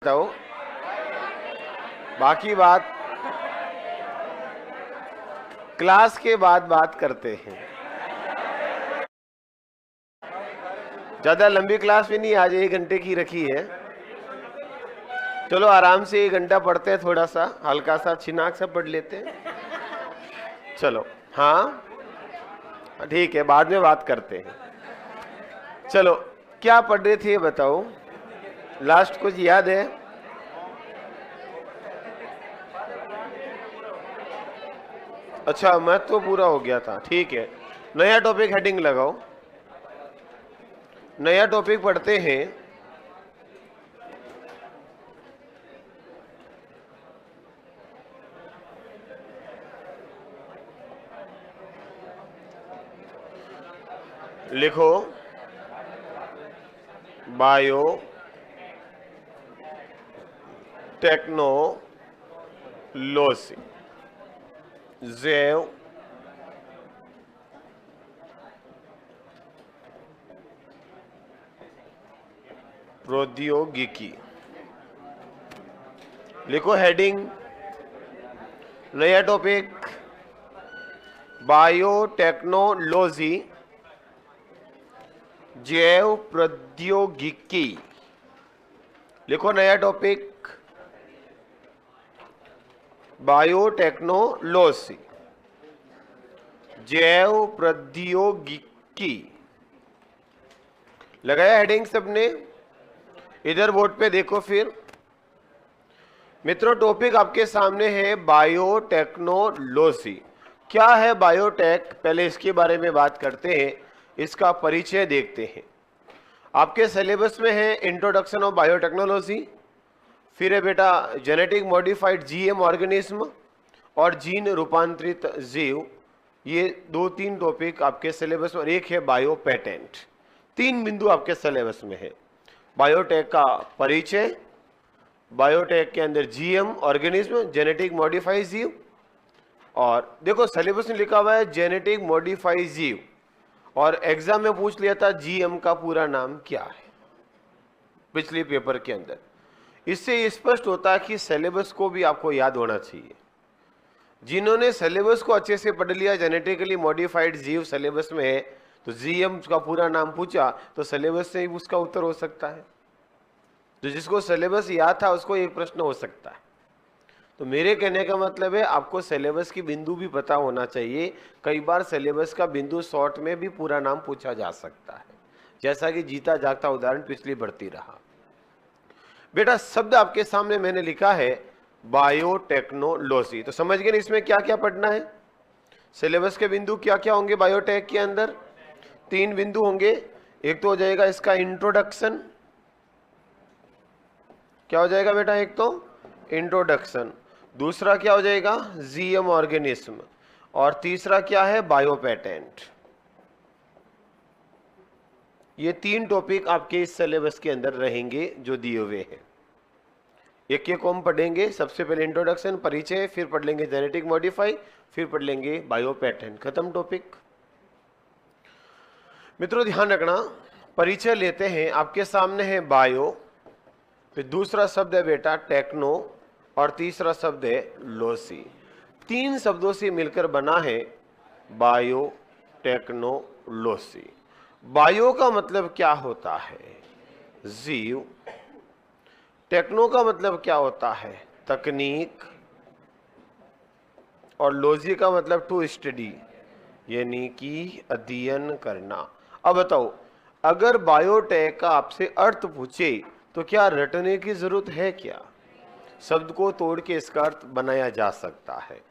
बताओ, बाकी बात क्लास के बाद बात करते हैं। ज्यादा लंबी क्लास भी नहीं, आज 1 घंटे की रखी है। चलो आराम से 1 घंटा पढ़ते हैं, थोड़ा सा हल्का सा छिनाक सा पढ़ लेते हैं। चलो हाँ ठीक है, बाद में बात करते हैं। चलो क्या पढ़ रहे थे बताओ, लास्ट कुछ याद है? अच्छा मैथ तो पूरा हो गया था, ठीक है। नया टॉपिक हेडिंग लगाओ, नया टॉपिक पढ़ते हैं। लिखो बायो टेक्नोलॉजी, जैव प्रौद्योगिकी। लिखो हेडिंग, नया टॉपिक बायोटेक्नोलॉजी जैव प्रौद्योगिकी। लिखो नया टॉपिक बायोटेक्नोलॉजी जैव प्रौद्योगिकी। लगाया हेडिंग सबने? इधर बोर्ड पे देखो फिर। मित्रों टॉपिक आपके सामने है बायोटेक्नोलॉजी। क्या है बायोटेक, पहले इसके बारे में बात करते हैं, इसका परिचय देखते हैं। आपके सिलेबस में है इंट्रोडक्शन ऑफ बायोटेक्नोलॉजी, फिर है बेटा जेनेटिक मॉडिफाइड जीएम ऑर्गेनिज्म और जीन रूपांतरित जीव। ये 2-3 टॉपिक आपके सिलेबस में, एक है बायो पेटेंट। 3 बिंदु आपके सिलेबस में है। बायोटेक का परिचय, बायोटेक के अंदर जीएम ऑर्गेनिज्म जेनेटिक मॉडिफाइड जीव, और देखो सिलेबस में लिखा हुआ है जेनेटिक मॉडिफाइड जीव, और एग्जाम में पूछ लिया था जीएम का पूरा नाम क्या है पिछले पेपर के अंदर। इससे स्पष्ट होता है कि सिलेबस को भी आपको याद होना चाहिए। जिन्होंने सिलेबस को अच्छे से पढ़ लिया, जेनेटिकली मॉडिफाइड जीव सिलेबस में है, तो जीएम का पूरा नाम पूछा तो सिलेबस से ही उसका उत्तर हो सकता है। तो जिसको सिलेबस याद था उसको एक प्रश्न हो सकता है। तो मेरे कहने का मतलब है आपको सिलेबस की बिंदु भी पता होना चाहिए। कई बार सिलेबस का बिंदु शॉर्ट में भी पूरा नाम पूछा जा सकता है, जैसा कि जीता जागता उदाहरण पिछली बढ़ती रहा। बेटा शब्द आपके सामने मैंने लिखा है बायोटेक्नोलॉजी, तो समझ गए ना इसमें क्या क्या पढ़ना है। सिलेबस के बिंदु क्या क्या होंगे बायोटेक के अंदर? 3 बिंदु होंगे। एक तो हो जाएगा इसका इंट्रोडक्शन, क्या हो जाएगा बेटा? एक तो इंट्रोडक्शन, दूसरा क्या हो जाएगा जीएम ऑर्गेनिज्म, और तीसरा क्या है बायो पेटेंट। ये 3 टॉपिक आपके इस सिलेबस के अंदर रहेंगे जो दिए हुए हैं। एक एक हम पढ़ेंगे। सबसे पहले इंट्रोडक्शन परिचय, फिर पढ़ लेंगे जेनेटिक मॉडिफाई, फिर पढ़ लेंगे बायो पेटेंट। खत्म टॉपिक। मित्रों ध्यान रखना, परिचय लेते हैं। आपके सामने है बायो, फिर दूसरा शब्द है बेटा टेक्नो, और तीसरा शब्द है लॉजी। 3 शब्दों से मिलकर बना है बायो टेक्नोलॉजी। बायो का मतलब क्या होता है? जीव। टेक्नो का मतलब क्या होता है? तकनीक। और लॉजी का मतलब टू स्टडी, यानी कि अध्ययन करना। अब बताओ, अगर बायोटेक का आपसे अर्थ पूछे तो क्या रटने की जरूरत है क्या? शब्द को तोड़ के इसका अर्थ बनाया जा सकता है।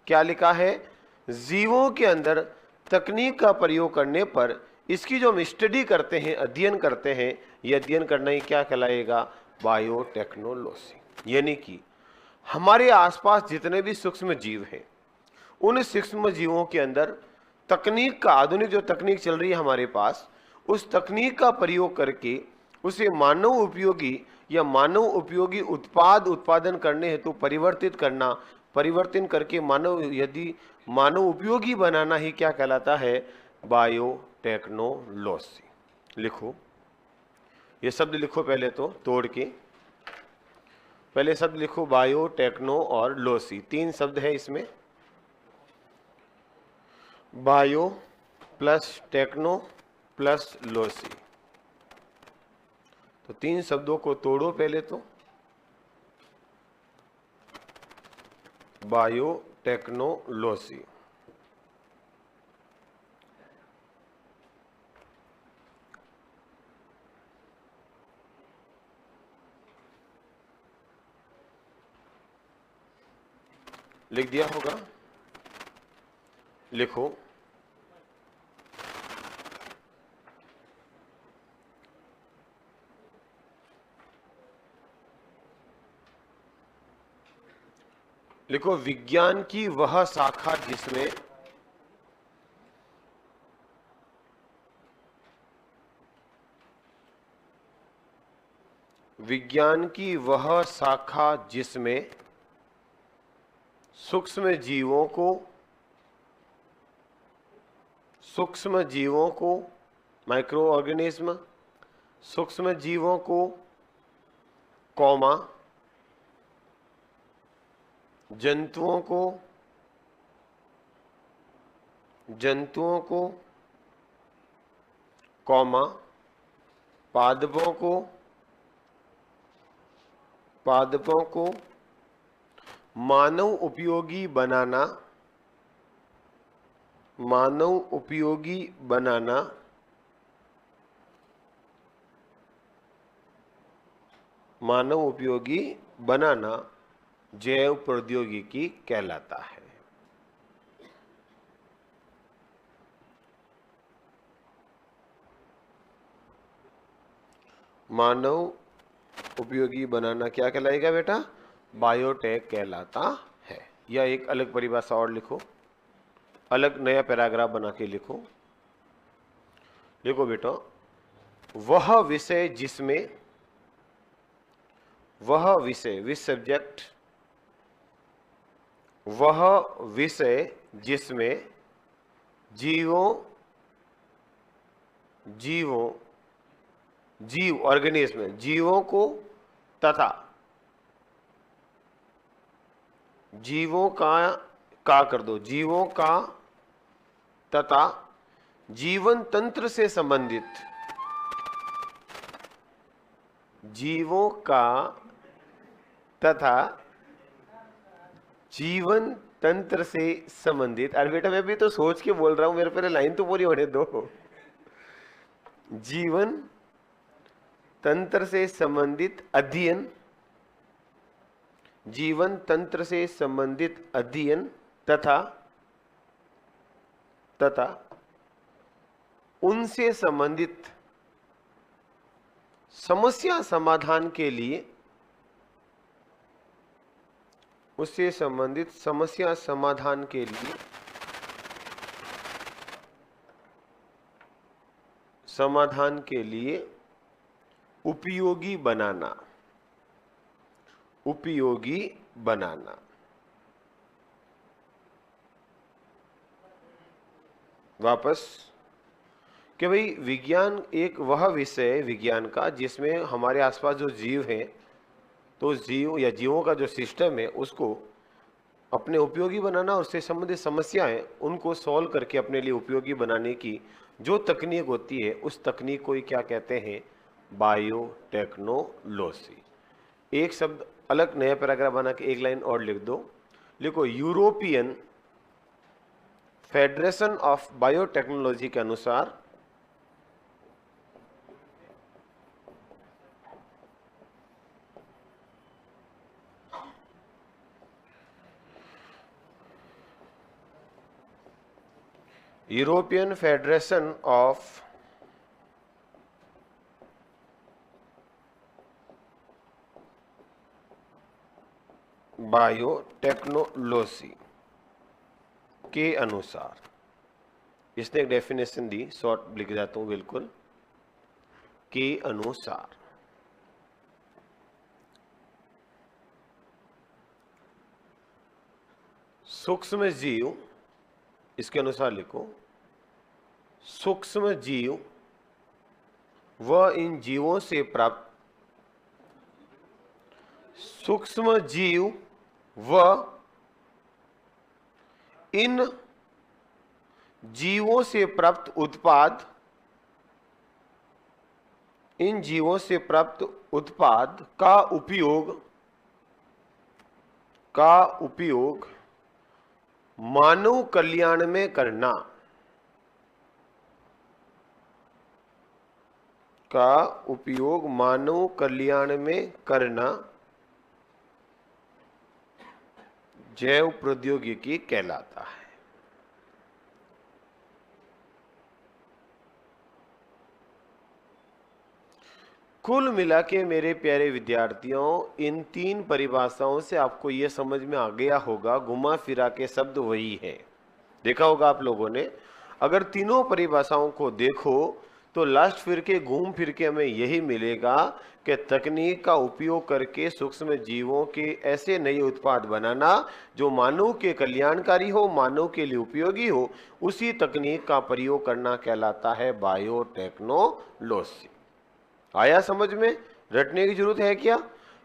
क्या लिखा है? जीवों के अंदर तकनीक का प्रयोग करने पर इसकी जो हम स्टडी करते हैं, अध्ययन करते हैं, यह अध्ययन करना ही क्या कहलाएगा? बायोटेक्नोलॉजी। यानी कि हमारे आसपास जितने भी सूक्ष्म जीव हैं, उन सूक्ष्म जीवों के अंदर तकनीक का, आधुनिक जो तकनीक चल रही है हमारे पास, उस तकनीक का प्रयोग करके उसे मानव उपयोगी या मानव उपयोगी उत्पादन करने हेतु परिवर्तित करना, परिवर्तन करके मानव यदि मानव उपयोगी बनाना ही क्या कहलाता है? बायोटेक्नोलॉजी। लिखो, ये शब्द लिखो पहले तो तोड़ के। पहले शब्द लिखो बायो, टेक्नो और लोसी, 3 शब्द है इसमें। Bio plus techno plus logy, तो 3 शब्दों को तोड़ो पहले तो। Bio, techno, logy. लिख दिया होगा, लिखो। लिखो विज्ञान की वह शाखा जिसमें विज्ञान की वह शाखा जिसमें सूक्ष्म जीवों को माइक्रो ऑर्गेनिज्म, सूक्ष्म जीवों को कौमा, जंतुओं को कौमा, पादपों को मानव उपयोगी बनाना, जैव प्रौद्योगिकी कहलाता है। मानव उपयोगी बनाना क्या कहलाएगा बेटा? बायोटेक कहलाता है। या एक अलग परिभाषा और लिखो, अलग नया पैराग्राफ बना के लिखो। देखो बेटा, वह विषय सब्जेक्ट, वह विषय जिसमें ऑर्गेनिज्म, जीवों को तथा जीवों का कर दो, जीवों का तथा जीवन तंत्र से संबंधित, जीवों का तथा जीवन तंत्र से संबंधित। अरे बेटा, मैं भी तो सोच के बोल रहा हूं, मेरे पहले लाइन तो पूरी होने दो। जीवन तंत्र से संबंधित अध्ययन, जीवन तंत्र से संबंधित अध्ययन तथा उनसे संबंधित समस्या समाधान के लिए, उससे संबंधित समस्या समाधान के लिए उपयोगी बनाना। वापस कि भाई विज्ञान एक वह विषय विज्ञान का जिसमें हमारे आसपास जो जीव हैं, तो जीव या जीवों का जो सिस्टम है उसको अपने उपयोगी बनाना, उससे संबंधित समस्याएं उनको सॉल्व करके अपने लिए उपयोगी बनाने की जो तकनीक होती है, उस तकनीक को ही क्या कहते हैं? बायोटेक्नोलॉजी। एक शब्द अलग नया पैराग्राफ बना के एक लाइन और लिख दो। लिखो यूरोपियन फेडरेशन ऑफ बायोटेक्नोलॉजी के अनुसार यूरोपियन फेडरेशन ऑफ बायोटेक्नोलॉजी के अनुसार, इसने एक डेफिनेशन दी, शॉर्ट लिख जाता हूं बिल्कुल, के अनुसार सूक्ष्म जीव, इसके अनुसार लिखो, सूक्ष्म जीव व इन जीवों से प्राप्त सूक्ष्म जीव व इन जीवों से प्राप्त उत्पाद, इन जीवों से प्राप्त उत्पाद का उपयोग मानव कल्याण में करना, का उपयोग मानव कल्याण में करना जैव प्रौद्योगिकी कहलाता है। कुल मिला के मेरे प्यारे विद्यार्थियों, इन तीन परिभाषाओं से आपको यह समझ में आ गया होगा, घुमा फिरा के शब्द वही है। देखा होगा आप लोगों ने, अगर तीनों परिभाषाओं को देखो तो लास्ट फिर के घूम फिर के हमें यही मिलेगा कि तकनीक का उपयोग करके सूक्ष्म जीवों के ऐसे नए उत्पाद बनाना जो मानव के कल्याणकारी हो, मानव के लिए उपयोगी हो, उसी तकनीक का प्रयोग करना कहलाता है बायोटेक्नोलॉजी। आया समझ में? रटने की जरूरत है क्या?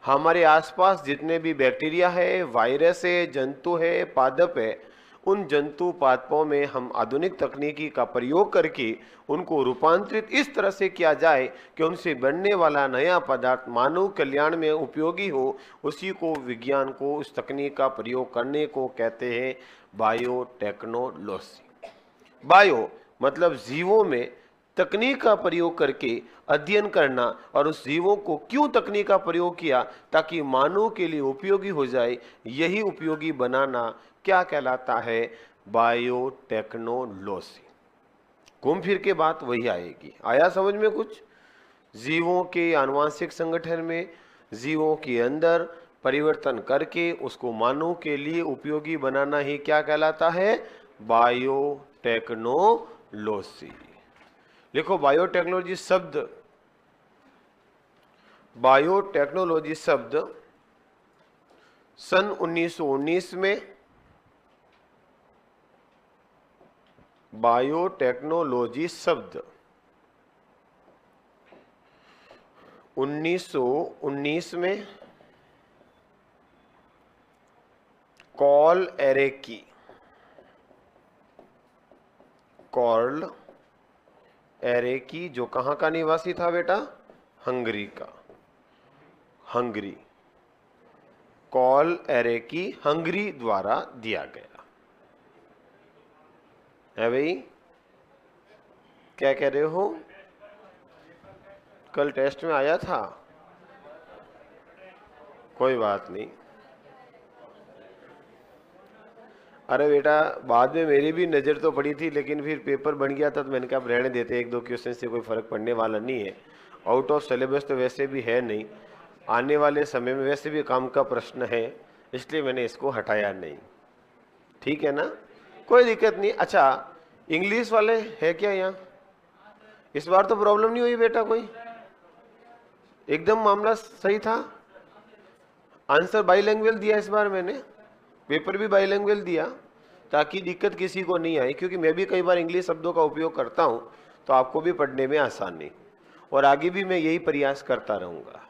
हमारे आसपास जितने भी बैक्टीरिया है, वायरस है, जंतु है, पादप है, उन जंतु पादपों में हम आधुनिक तकनीकी का प्रयोग करके उनको रूपांतरित इस तरह से किया जाए कि उनसे बनने वाला नया पदार्थ मानव कल्याण में उपयोगी हो, उसी को विज्ञान को, उस तकनीक का प्रयोग करने को कहते हैं बायोटेक्नोलॉजी। बायो मतलब जीवों में तकनीक का प्रयोग करके अध्ययन करना, और उस जीवों को क्यों तकनीक का प्रयोग किया ताकि मानव के लिए उपयोगी हो जाए, यही उपयोगी बनाना क्या कहलाता है? बायोटेक्नोलॉजी। घूम फिर के बात वही आएगी। आया समझ में कुछ? जीवों के आनुवांशिक संगठन में जीवों के अंदर परिवर्तन करके उसको मानव के लिए उपयोगी बनाना ही क्या कहलाता है? बायोटेक्नोलॉजी। लिखो बायोटेक्नोलॉजी शब्द सन 1919 में बायोटेक्नोलॉजी शब्द 1919 में कार्ल एरेकी, जो कहां का निवासी था बेटा? हंगरी का। हंगरी, कार्ल एरेकी हंगरी द्वारा दिया गया है। भाई क्या कह रहे हो? कल टेस्ट में आया था? कोई बात नहीं। अरे बेटा, बाद में मेरी भी नज़र तो पड़ी थी, लेकिन फिर पेपर बन गया था तो मैंने कहा रहने देते, एक दो क्वेश्चन से कोई फर्क पड़ने वाला नहीं है। आउट ऑफ सिलेबस तो वैसे भी है नहीं, आने वाले समय में वैसे भी काम का प्रश्न है, इसलिए मैंने इसको हटाया नहीं। ठीक है ना, कोई दिक्कत नहीं। अच्छा, इंग्लिश वाले है क्या यहाँ? इस बार तो प्रॉब्लम नहीं हुई बेटा कोई? एकदम मामला सही था। आंसर बाईलैंग्वेज दिया इस बार मैंने, पेपर भी बाईलैंग्वेज दिया ताकि दिक्कत किसी को नहीं आए, क्योंकि मैं भी कई बार इंग्लिश शब्दों का उपयोग करता हूं तो आपको भी पढ़ने में आसानी, और आगे भी मैं यही प्रयास करता रहूंगा।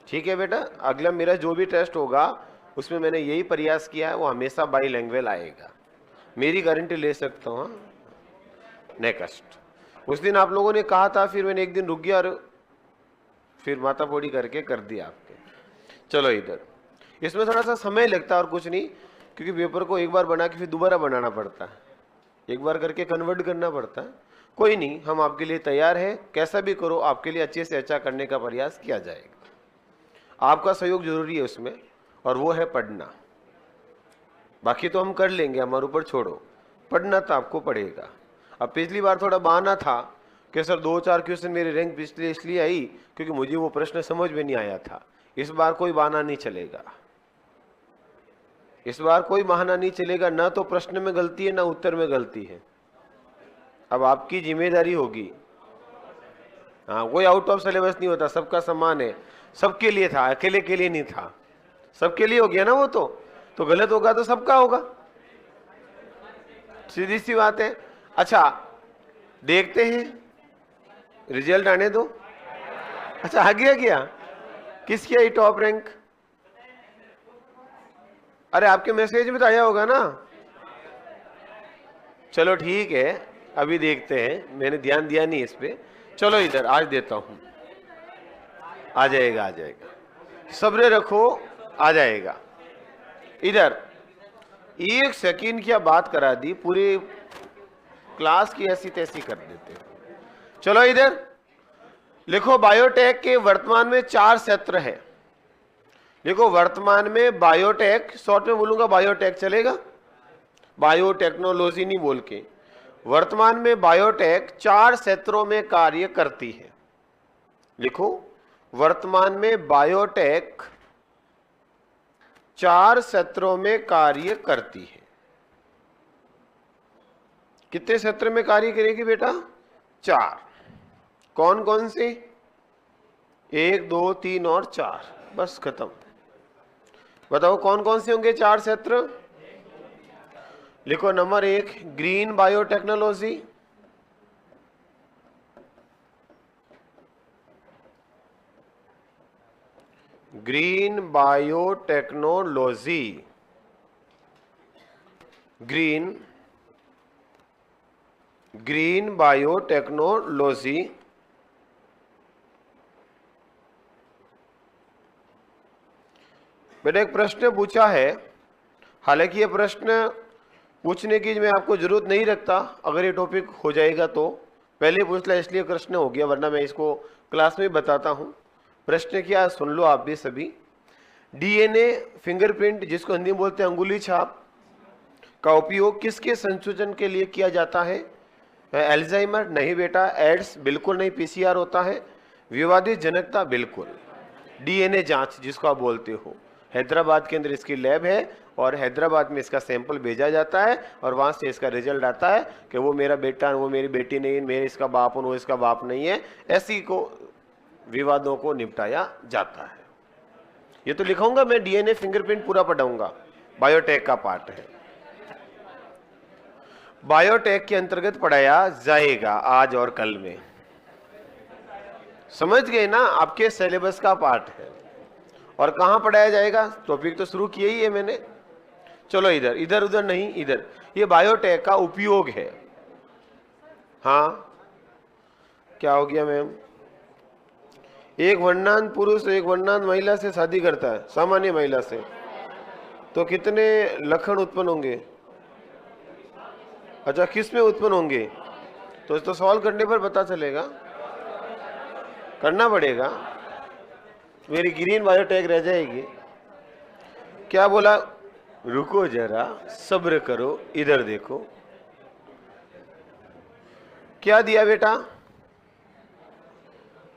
ठीक है बेटा, अगला मेरा जो भी टेस्ट होगा उसमें मैंने यही प्रयास किया है, वो हमेशा बाईलैंग्वेज आएगा, मेरी गारंटी ले सकता हूँ। नेक्स्ट, उस दिन आप लोगों ने कहा था, फिर मैंने एक दिन रुक गया और फिर मातापोड़ी करके कर दिया आपके। चलो इधर, इसमें थोड़ा सा समय लगता है और कुछ नहीं, क्योंकि पेपर को एक बार बना के फिर दोबारा बनाना पड़ता है, एक बार करके कन्वर्ट करना पड़ता है। कोई नहीं, हम आपके लिए तैयार हैं, कैसा भी करो आपके लिए अच्छे से अच्छा करने का प्रयास किया जाएगा। आपका सहयोग जरूरी है उसमें, और वो है पढ़ना। बाकी तो हम कर लेंगे, हमारे ऊपर छोड़ो, पढ़ना तो आपको पड़ेगा। अब पिछली बार थोड़ा बहाना था कि सर 2-4 क्वेश्चन मेरे रैंक पिछले इसलिए आई क्योंकि मुझे वो प्रश्न समझ में नहीं आया था। इस बार कोई बहाना नहीं चलेगा, इस बार कोई बहाना नहीं चलेगा। ना तो प्रश्न में गलती है, ना उत्तर में गलती है। अब आपकी जिम्मेदारी होगी। हाँ, कोई आउट ऑफ सिलेबस नहीं होता, सबका समान है, सबके लिए था, अकेले के लिए नहीं था, सबके लिए हो गया ना। वो तो गलत होगा तो सबका होगा, सीधी सी बात है। अच्छा, देखते हैं, रिजल्ट आने दो। अच्छा, आ गया क्या? किसकी आई टॉप रैंक? अरे आपके मैसेज में तो आया होगा ना। चलो ठीक है, अभी देखते हैं, मैंने ध्यान दिया नहीं इस पे। चलो इधर आज देता हूं, आ जाएगा आ जाएगा, सब्र रखो, आ जाएगा। इधर 1 सेकंड की बात करा दी, पूरी क्लास की ऐसी तैसी कर देते हैं। चलो इधर लिखो, बायोटेक के वर्तमान में 4 क्षेत्र है। देखो वर्तमान में बायोटेक, शॉर्ट में बोलूंगा बायोटेक चलेगा, बायोटेक्नोलॉजी नहीं बोल के। वर्तमान में बायोटेक 4 क्षेत्रों में कार्य करती है। लिखो, वर्तमान में बायोटेक 4 क्षेत्रों में कार्य करती है। कितने क्षेत्र में कार्य करेगी बेटा? 4। कौन कौन से? 1 2 3 और 4, बस खत्म। बताओ कौन कौन से होंगे 4 क्षेत्र? लिखो, number 1 green biotechnology, green biotechnology, green biotechnology. बेटा एक प्रश्न पूछा है, हालांकि ये प्रश्न पूछने की मैं आपको जरूरत नहीं रखता, अगर ये टॉपिक हो जाएगा तो पहले पूछ लिया इसलिए प्रश्न हो गया, वरना मैं इसको क्लास में बताता हूँ। प्रश्न क्या, सुन लो आप भी सभी। डीएनए फिंगरप्रिंट, जिसको हिंदी में बोलते हैं अंगुली छाप, का उपयोग किसके संशोधन के लिए किया जाता है? एल्जाइमर नहीं बेटा, एड्स बिल्कुल नहीं, पीसीआर होता है। विवादित जनकता बिल्कुल। डीएनए जांच जिसको आप बोलते हो, हैदराबाद के अंदर इसकी लैब है और हैदराबाद में इसका सैंपल भेजा जाता है और वहां से इसका रिजल्ट आता है कि वो मेरा बेटा, वो मेरी बेटी नहीं, मेरे इसका बाप हूं, वो इसका बाप नहीं है। ऐसी को विवादों को निपटाया जाता है। ये तो लिखाऊंगा मैं, डीएनए फिंगरप्रिंट पूरा पढ़ाऊंगा, बायोटेक का पार्ट है, बायोटेक के अंतर्गत पढ़ाया जाएगा आज और कल में। समझ गए ना, आपके सिलेबस का पार्ट है। और कहां पढ़ाया जाएगा? टॉपिक तो शुरू किया ही है मैंने। चलो इधर, इधर उधर नहीं, इधर। ये बायोटेक का उपयोग है। हाँ क्या हो गया मैम? एक वर्णांत पुरुष एक वर्णांत महिला से शादी करता है, सामान्य महिला से, तो कितने लक्षण उत्पन्न होंगे? अच्छा, किस में उत्पन्न होंगे? तो सॉल्व करने पर पता चलेगा, करना पड़ेगा। मेरी ग्रीन बायोटेक रह जाएगी। क्या बोला? रुको जरा, सब्र करो, इधर देखो। क्या दिया बेटा?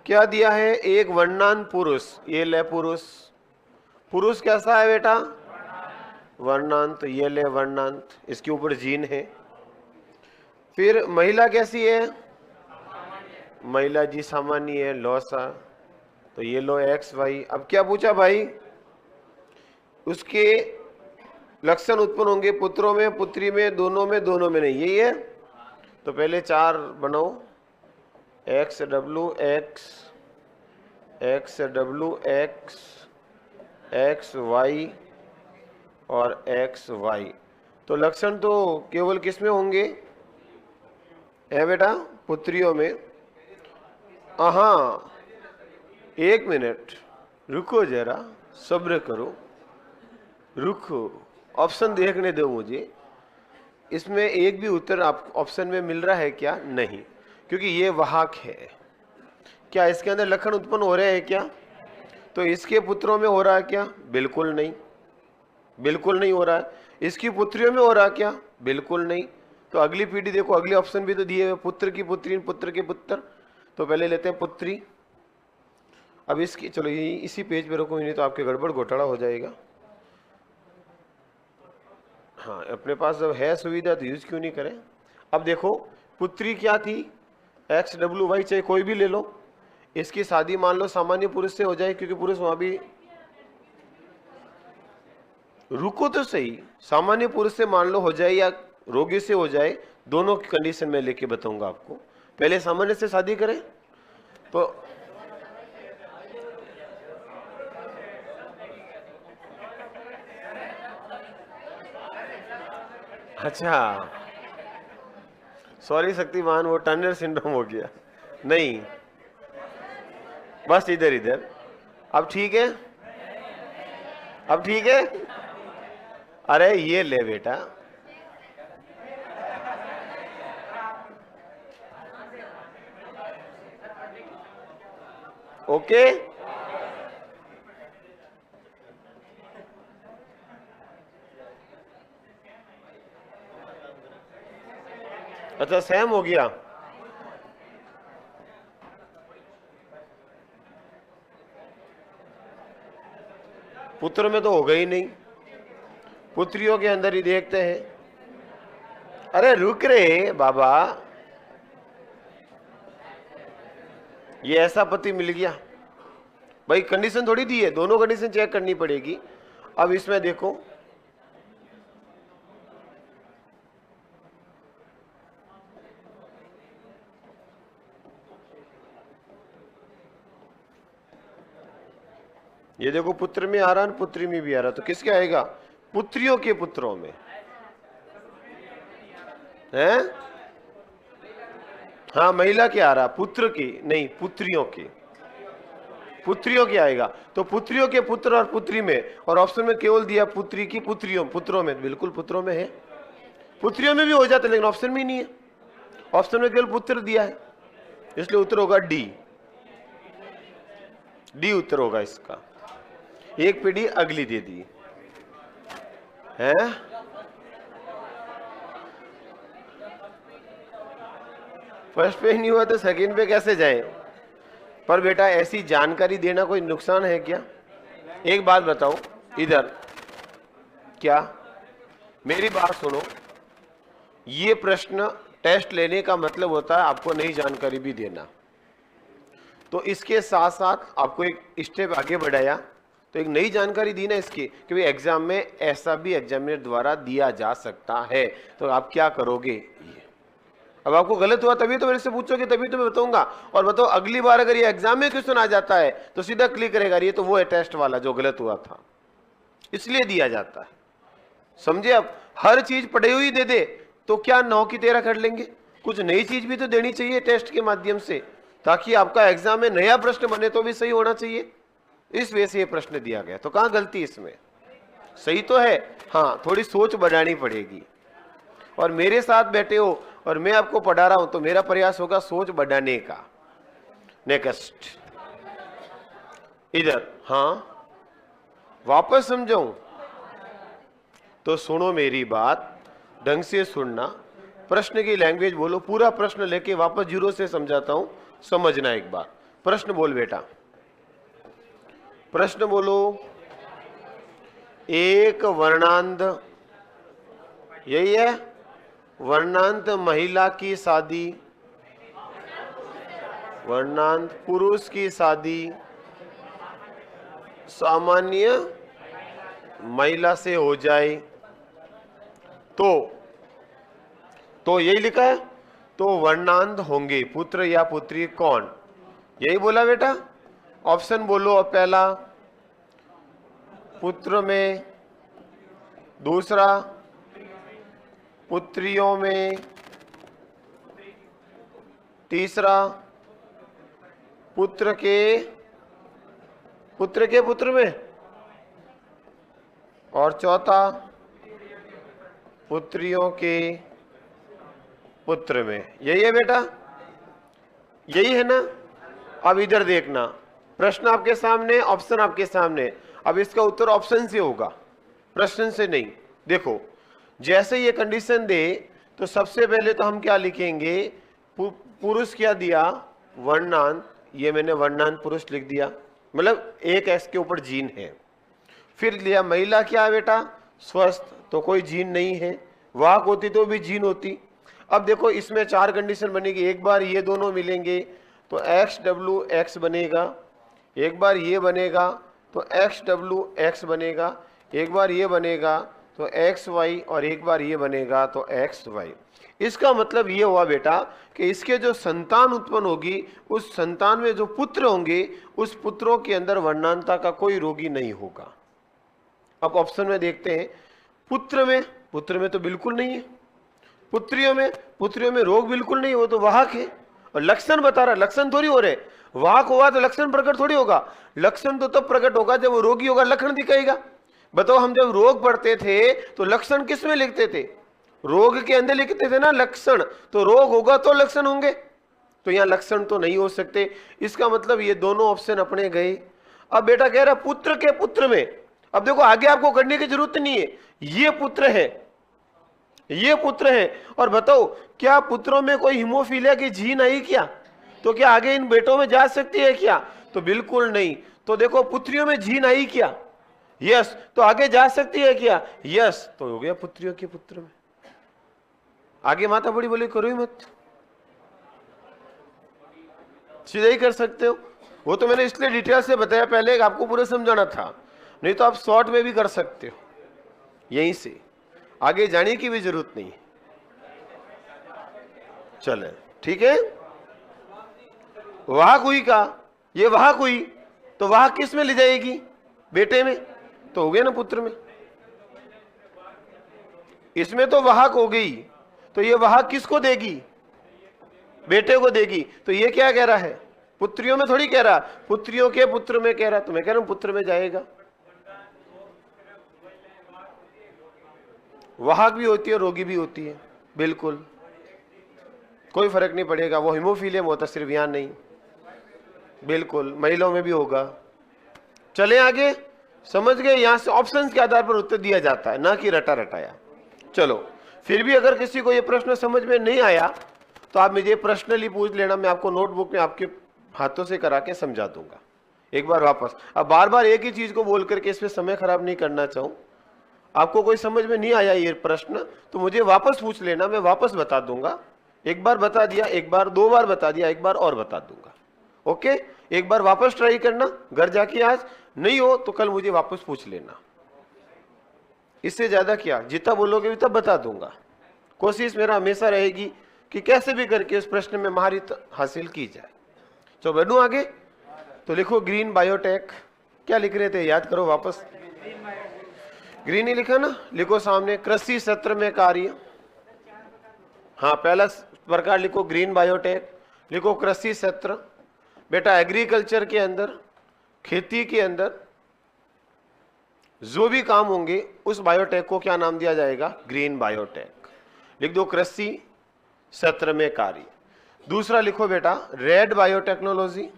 क्या दिया है? एक वर्णांत पुरुष, ये ले पुरुष। पुरुष कैसा है बेटा? वर्णांत, ये ले वर्णांत, इसके ऊपर जीन है। फिर महिला कैसी है? महिला जी सामान्य है, लौसा, तो ये लो एक्स वाई। अब क्या पूछा भाई? उसके लक्षण उत्पन्न होंगे पुत्रों में, पुत्री में, दोनों में, दोनों में नहीं, यही है। तो पहले 4 बनाओ, X W X, X W X, X Y और एक्स वाई। तो लक्षण तो केवल किस में होंगे? है बेटा, पुत्रियों में। हाँ, 1 मिनट रुको जरा, सब्र करो, रुको, ऑप्शन देखने दो मुझे। इसमें एक भी उत्तर आप ऑप्शन में मिल रहा है क्या? नहीं, क्योंकि ये वाहक है। क्या इसके अंदर लक्षण उत्पन्न हो रहे हैं क्या? तो इसके पुत्रों में हो रहा है क्या? बिल्कुल नहीं, बिल्कुल नहीं हो रहा है। इसकी पुत्रियों में हो रहा है क्या? बिल्कुल नहीं। तो अगली पीढ़ी देखो, अगले ऑप्शन भी तो दिए हुए, पुत्र की पुत्री, पुत्र के पुत्र। तो पहले लेते हैं पुत्री। अब इसकी, चलो ये इसी पेज पे रखो, नहीं तो आपके गड़बड़ घोटाला हो जाएगा। हाँ, अपने पास जब है सुविधा तो यूज क्यों नहीं करें। अब देखो, पुत्री क्या थी? एक्स डब्ल्यू वाई, चाहे कोई भी ले लो। इसकी शादी मान लो सामान्य पुरुष से हो जाए, क्योंकि पुरुष वहां भी, रुको तो सही, सामान्य पुरुष से मान लो हो जाए या रोगी से हो जाए, दोनों की कंडीशन में लेके बताऊंगा आपको। पहले सामान्य से शादी करें तो अच्छा सॉरी शक्तिमान, वो टर्नर सिंड्रोम हो गया। नहीं, बस इधर इधर। अब ठीक है, अब ठीक है। अरे ये ले बेटा, ओके। अच्छा सेम हो गया। पुत्र में तो होगा ही नहीं, पुत्रियों के अंदर ही देखते हैं। अरे रुक रे बाबा, ये ऐसा पति मिल गया भाई, कंडीशन थोड़ी दी है, दोनों कंडीशन चेक करनी पड़ेगी। अब इसमें देखो, ये देखो पुत्र में आ रहा है, पुत्री में भी आ रहा, तो किसके आएगा? पुत्रियों के पुत्रों में है। हाँ महिला के आ रहा, पुत्र की नहीं, पुत्रियों की, पुत्रियों की आएगा। तो पुत्रियों के पुत्र और पुत्री में, और ऑप्शन में केवल दिया पुत्री की पुत्रियों, पुत्रों में, बिल्कुल पुत्रों में है। पुत्रियों में भी हो जाता, लेकिन ऑप्शन में नहीं है, ऑप्शन में केवल पुत्र दिया है, इसलिए उत्तर होगा डी। डी उत्तर होगा इसका। एक पीढ़ी अगली दे दी है। फर्स्ट पे नहीं हुआ तो सेकंड पे कैसे जाए? पर बेटा ऐसी जानकारी देना कोई नुकसान है क्या? एक बात बताओ इधर, क्या मेरी बात सुनो, ये प्रश्न टेस्ट लेने का मतलब होता है आपको नई जानकारी भी देना। तो इसके साथ साथ आपको एक स्टेप आगे बढ़ाया, तो एक नई जानकारी दी ना इसकी, कि भाई एग्जाम में ऐसा भी एग्जामिनर द्वारा दिया जा सकता है, तो आप क्या करोगे? ये अब आपको गलत हुआ तभी तो मेरे से पूछोगे, तभी तो मैं बताऊंगा। और बताओ अगली बार अगर ये एग्जाम में क्वेश्चन आ जाता है तो सीधा क्लिक करेगा, ये तो वो है टेस्ट वाला जो गलत हुआ था, इसलिए दिया जाता है। समझे? अब हर चीज पढ़े हुई दे दे तो क्या 9 की 13 कर लेंगे? कुछ नई चीज भी तो देनी चाहिए टेस्ट के माध्यम से, ताकि आपका एग्जाम में नया प्रश्न बने तो भी सही होना चाहिए। इस वजह से ये प्रश्न दिया गया। तो कहां गलती इसमें? सही तो है, हाँ थोड़ी सोच बढ़ानी पड़ेगी। और मेरे साथ बैठे हो और मैं आपको पढ़ा रहा हूं, तो मेरा प्रयास होगा सोच बढ़ाने का। नेक्स्ट इधर, हाँ वापस समझाऊं तो सुनो मेरी बात, ढंग से सुनना, प्रश्न की लैंग्वेज बोलो, पूरा प्रश्न लेके वापस जीरो से समझाता हूं, समझना एक बार। प्रश्न बोल बेटा, प्रश्न बोलो। एक वर्णांध, यही है, वर्णांत महिला की शादी, वर्णांत पुरुष की शादी सामान्य महिला से हो जाए तो यही लिखा है, तो वर्णांत होंगे पुत्र या पुत्री कौन? यही बोला बेटा। ऑप्शन बोलो। अब पहला पुत्र में, दूसरा पुत्रियों में, तीसरा पुत्र के पुत्र में, और चौथा पुत्रियों के पुत्र में। यही है बेटा, यही है ना? अब इधर देखना, प्रश्न आपके सामने, ऑप्शन आपके सामने। अब इसका उत्तर ऑप्शन से होगा, प्रश्न से नहीं। देखो जैसे ये कंडीशन दे तो सबसे पहले तो हम क्या लिखेंगे? पुरुष क्या दिया? वर्णांत, ये मैंने वर्णांत पुरुष लिख दिया, मतलब एक एक्स के ऊपर जीन है। फिर लिया महिला, क्या है बेटा? स्वस्थ, तो कोई जीन नहीं है। वाक होती तो भी जीन होती। अब देखो इसमें 4 कंडीशन बनेगी। एक बार ये दोनों मिलेंगे तो एक्स डब्ल्यू एक्स बनेगा, एक बार ये बनेगा तो एक्स डब्ल्यू एक्स बनेगा, एक बार ये बनेगा तो एक्स वाई, और एक बार ये बनेगा तो एक्स वाई। इसका मतलब ये हुआ बेटा कि इसके जो संतान उत्पन्न होगी, उस संतान में जो पुत्र होंगे, उस पुत्रों के अंदर वर्णांतता का कोई रोगी नहीं होगा। अब ऑप्शन में देखते हैं, पुत्र में पुत्र में तो बिल्कुल नहीं है। पुत्रियों में रोग बिल्कुल नहीं, वो तो वाहक है। और लक्षण बता रहा, लक्षण थोड़ी हो रहे, वाहक हुआ तो लक्षण प्रकट थोड़ी होगा। लक्षण तो तब प्रकट होगा जब वो रोगी होगा, लक्षण दिखाएगा। बताओ, हम जब रोग पढ़ते थे तो लक्षण किस में लिखते थे? रोग के अंदर लिखते थे ना लक्षण, तो रोग होगा तो लक्षण होंगे। तो यहाँ लक्षण तो नहीं हो सकते, इसका मतलब ये दोनों ऑप्शन अपने गए। अब बेटा कह रहा पुत्र के पुत्र में, अब देखो आगे आपको करने की जरूरत नहीं है, ये पुत्र है, ये पुत्र है, और बताओ क्या पुत्रों में कोई हिमोफीलिया की जीन आई क्या? तो क्या आगे इन बेटों में जा सकती है क्या? तो बिल्कुल नहीं। तो देखो पुत्रियों में जीन आई क्या? यस। तो आगे जा सकती है क्या? यस। तो हो गया पुत्रियों के पुत्र में। आगे माता बड़ी बोली करो ही मत, सीधा ही कर सकते हो। वो तो मैंने इसलिए डिटेल से बताया पहले, आपको पूरा समझाना था, नहीं तो आप शॉर्ट में भी कर सकते हो, यहीं से आगे जाने की भी जरूरत नहीं। चले ठीक है। वाहक हुई का, ये वाहक हुई तो वाहक किस में ले जाएगी? बेटे में, तो हो गया ना पुत्र में। इसमें तो वाहक हो गई, तो ये वाहक किसको देगी? बेटे को देगी। तो ये क्या कह रहा है? पुत्रियों में थोड़ी कह रहा, पुत्रियों के पुत्र में कह रहा। तो मैं कह रहा हूं पुत्र में जाएगा। वाहक भी होती है, रोगी भी होती है, बिल्कुल कोई फर्क नहीं पड़ेगा। वो हिमोफीलियम होता सिर्फ यहां नहीं, बिल्कुल महिलाओं में भी होगा। चले आगे, समझ गए? यहां से ऑप्शंस के आधार पर उत्तर दिया जाता है, ना कि रटा रटाया। चलो, फिर भी अगर किसी को यह प्रश्न समझ में नहीं आया तो आप मुझे पर्सनली पूछ लेना, मैं आपको नोटबुक में आपके हाथों से करा के समझा दूंगा एक बार वापस। अब बार बार एक ही चीज को बोल करके इसमें समय खराब नहीं करना चाहूं। आपको कोई समझ में नहीं आया ये प्रश्न तो मुझे वापस पूछ लेना, मैं वापस बता दूंगा। एक बार बता दिया, एक बार, दो बार बता दिया, एक बार और बता दूंगा। ओके, एक बार वापस ट्राई करना घर जाके, आज नहीं हो तो कल मुझे वापस पूछ लेना। इससे ज्यादा क्या, जितना बोलोगे तब बता दूंगा। कोशिश मेरा हमेशा रहेगी कि कैसे भी करके उस प्रश्न में महारत हासिल की जाए। तो बढ़ू आगे, तो लिखो ग्रीन बायोटेक। क्या लिख रहे थे, याद करो वापस। ग्रीन ही लिखा ना, लिखो सामने कृषि सत्र में कार्य। हाँ, पहला प्रकार लिखो ग्रीन बायोटेक, लिखो कृषि सत्र। बेटा एग्रीकल्चर के अंदर, खेती के अंदर जो भी काम होंगे उस बायोटेक को क्या नाम दिया जाएगा? Green biotech. लिख दो कृषि सत्र में कार्य। दूसरा लिखो बेटा red biotechnology,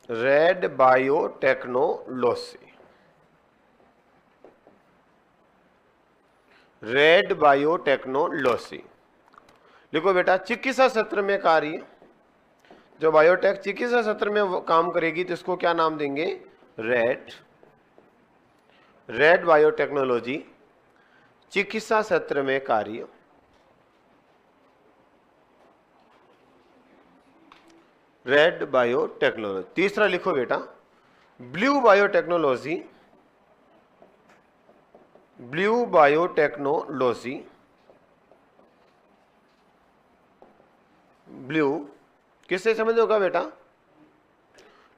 red biotechnology, red biotechnology. लिखो बेटा चिकित्सा सत्र में कार्य, जो बायोटेक चिकित्सा सत्र में काम करेगी तो इसको क्या नाम देंगे? रेड, रेड बायोटेक्नोलॉजी चिकित्सा सत्र में कार्य। Red biotechnology. तीसरा लिखो बेटा blue biotechnology, blue biotechnology, blue किससे संबंधित होगा बेटा?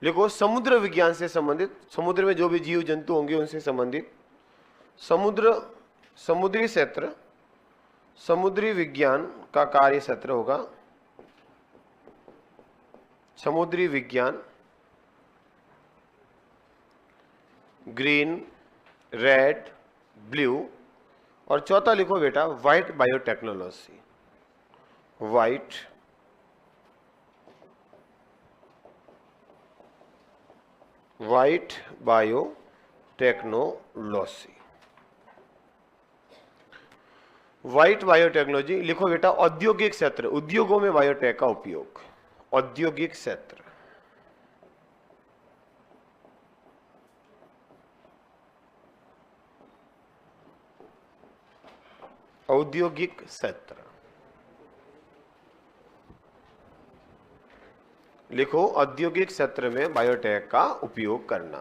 लिखो समुद्र विज्ञान से संबंधित, समुद्र में जो भी जीव जंतु होंगे उनसे संबंधित। समुद्री क्षेत्र, समुद्री विज्ञान का कार्य क्षेत्र होगा समुद्री विज्ञान। Green, red, blue. और चौथा लिखो बेटा white biotechnology, white, white biotechnology. White biotechnology लिखो बेटा औद्योगिक क्षेत्र, उद्योगों में बायोटेक का उपयोग। औद्योगिक क्षेत्र, औद्योगिक क्षेत्र लिखो औद्योगिक क्षेत्र में बायोटेक का उपयोग करना।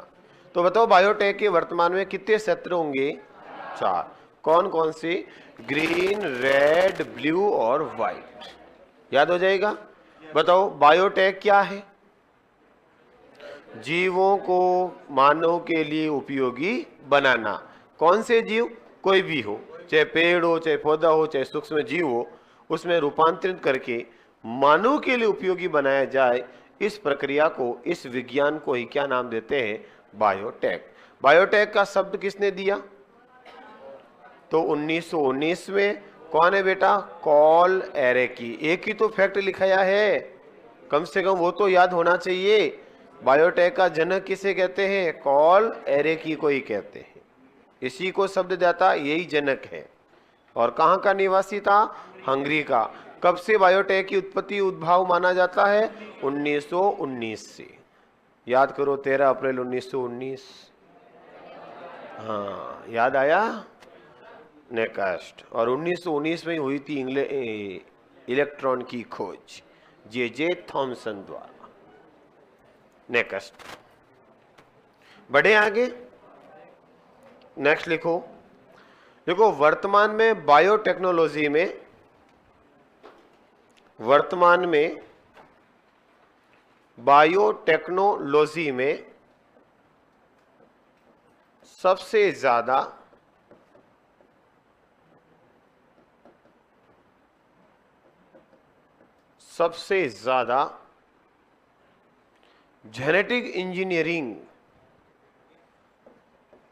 तो बताओ बायोटेक के वर्तमान में कितने क्षेत्र होंगे? 4। कौन कौन से? ग्रीन, रेड, ब्लू और व्हाइट। याद हो जाएगा? बताओ बायोटेक क्या है? जीवों को मानव के लिए उपयोगी बनाना। कौन से जीव? कोई भी हो, चाहे पेड़ हो, चाहे पौधा हो, चाहे सूक्ष्म जीव हो, उसमें रूपांतरित करके मानव के लिए उपयोगी बनाया जाए। इस प्रक्रिया को, इस विज्ञान को ही क्या नाम देते हैं? बायोटेक। बायोटेक का शब्द किसने दिया? तो 1919 में। कौन है बेटा? Call Ereky. एक ही तो फैक्ट लिखाया है, कम से कम वो तो याद होना चाहिए। बायोटेक का जनक किसे कहते हैं? कॉल एरेकी को ही कहते हैं। इसी को शब्द दाता, यही जनक है। और कहाँ का निवासी था? हंगरी का। कब से बायोटेक की उत्पत्ति, उद्भव माना जाता है? 1919 से। याद करो, 13 अप्रैल 1919। हाँ, याद आया? नेकास्ट। और 1919 में हुई थी इलेक्ट्रॉन की खोज जे थॉमसन द्वारा। नेक्स्ट बढ़े आगे। नेक्स्ट लिखो। देखो, वर्तमान में बायोटेक्नोलॉजी में, वर्तमान में बायोटेक्नोलॉजी में सबसे ज्यादा जेनेटिक इंजीनियरिंग,